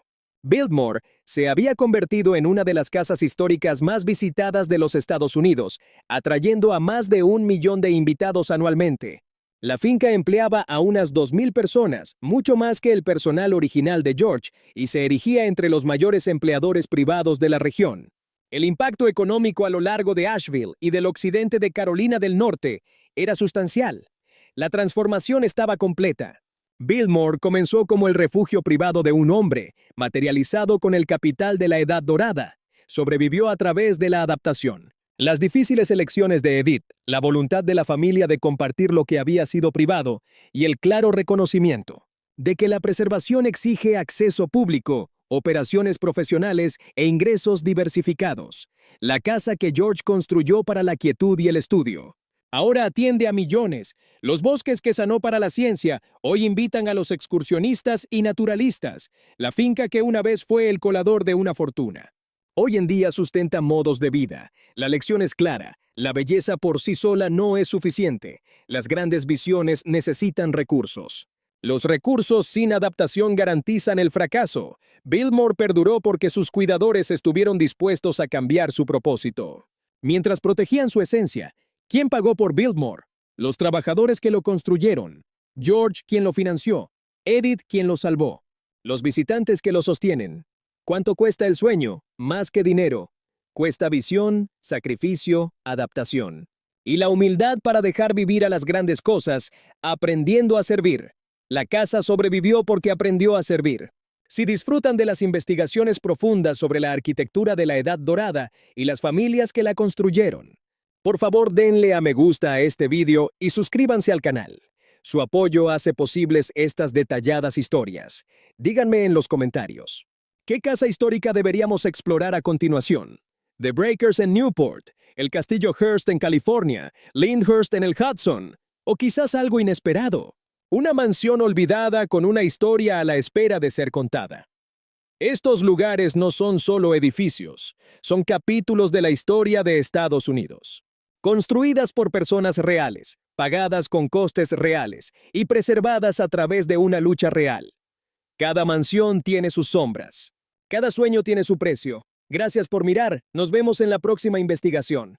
Biltmore se había convertido en una de las casas históricas más visitadas de los Estados Unidos, atrayendo a más de 1 millón de invitados anualmente. La finca empleaba a unas 2,000 personas, mucho más que el personal original de George, y se erigía entre los mayores empleadores privados de la región. El impacto económico a lo largo de Asheville y del occidente de Carolina del Norte era sustancial. La transformación estaba completa. Biltmore comenzó como el refugio privado de un hombre, materializado con el capital de la Edad Dorada. Sobrevivió a través de la adaptación. Las difíciles elecciones de Edith, la voluntad de la familia de compartir lo que había sido privado y el claro reconocimiento de que la preservación exige acceso público, operaciones profesionales e ingresos diversificados. La casa que George construyó para la quietud y el estudio. Ahora atiende a millones. Los bosques que sanó para la ciencia hoy invitan a los excursionistas y naturalistas. La finca que una vez fue el colador de una fortuna. Hoy en día sustenta modos de vida. La lección es clara. La belleza por sí sola no es suficiente. Las grandes visiones necesitan recursos. Los recursos sin adaptación garantizan el fracaso. Biltmore perduró porque sus cuidadores estuvieron dispuestos a cambiar su propósito. Mientras protegían su esencia, ¿quién pagó por Biltmore? Los trabajadores que lo construyeron. George, quien lo financió. Edith, quien lo salvó. Los visitantes que lo sostienen. ¿Cuánto cuesta el sueño? Más que dinero. Cuesta visión, sacrificio, adaptación. Y la humildad para dejar vivir a las grandes cosas, aprendiendo a servir. La casa sobrevivió porque aprendió a servir. Si disfrutan de las investigaciones profundas sobre la arquitectura de la Edad Dorada y las familias que la construyeron, por favor denle a me gusta a este video y suscríbanse al canal. Su apoyo hace posibles estas detalladas historias. Díganme en los comentarios. ¿Qué casa histórica deberíamos explorar a continuación? The Breakers en Newport, el Castillo Hearst en California, Lyndhurst en el Hudson, o quizás algo inesperado, una mansión olvidada con una historia a la espera de ser contada. Estos lugares no son solo edificios, son capítulos de la historia de Estados Unidos. Construidas por personas reales, pagadas con costes reales y preservadas a través de una lucha real. Cada mansión tiene sus sombras. Cada sueño tiene su precio. Gracias por mirar. Nos vemos en la próxima investigación.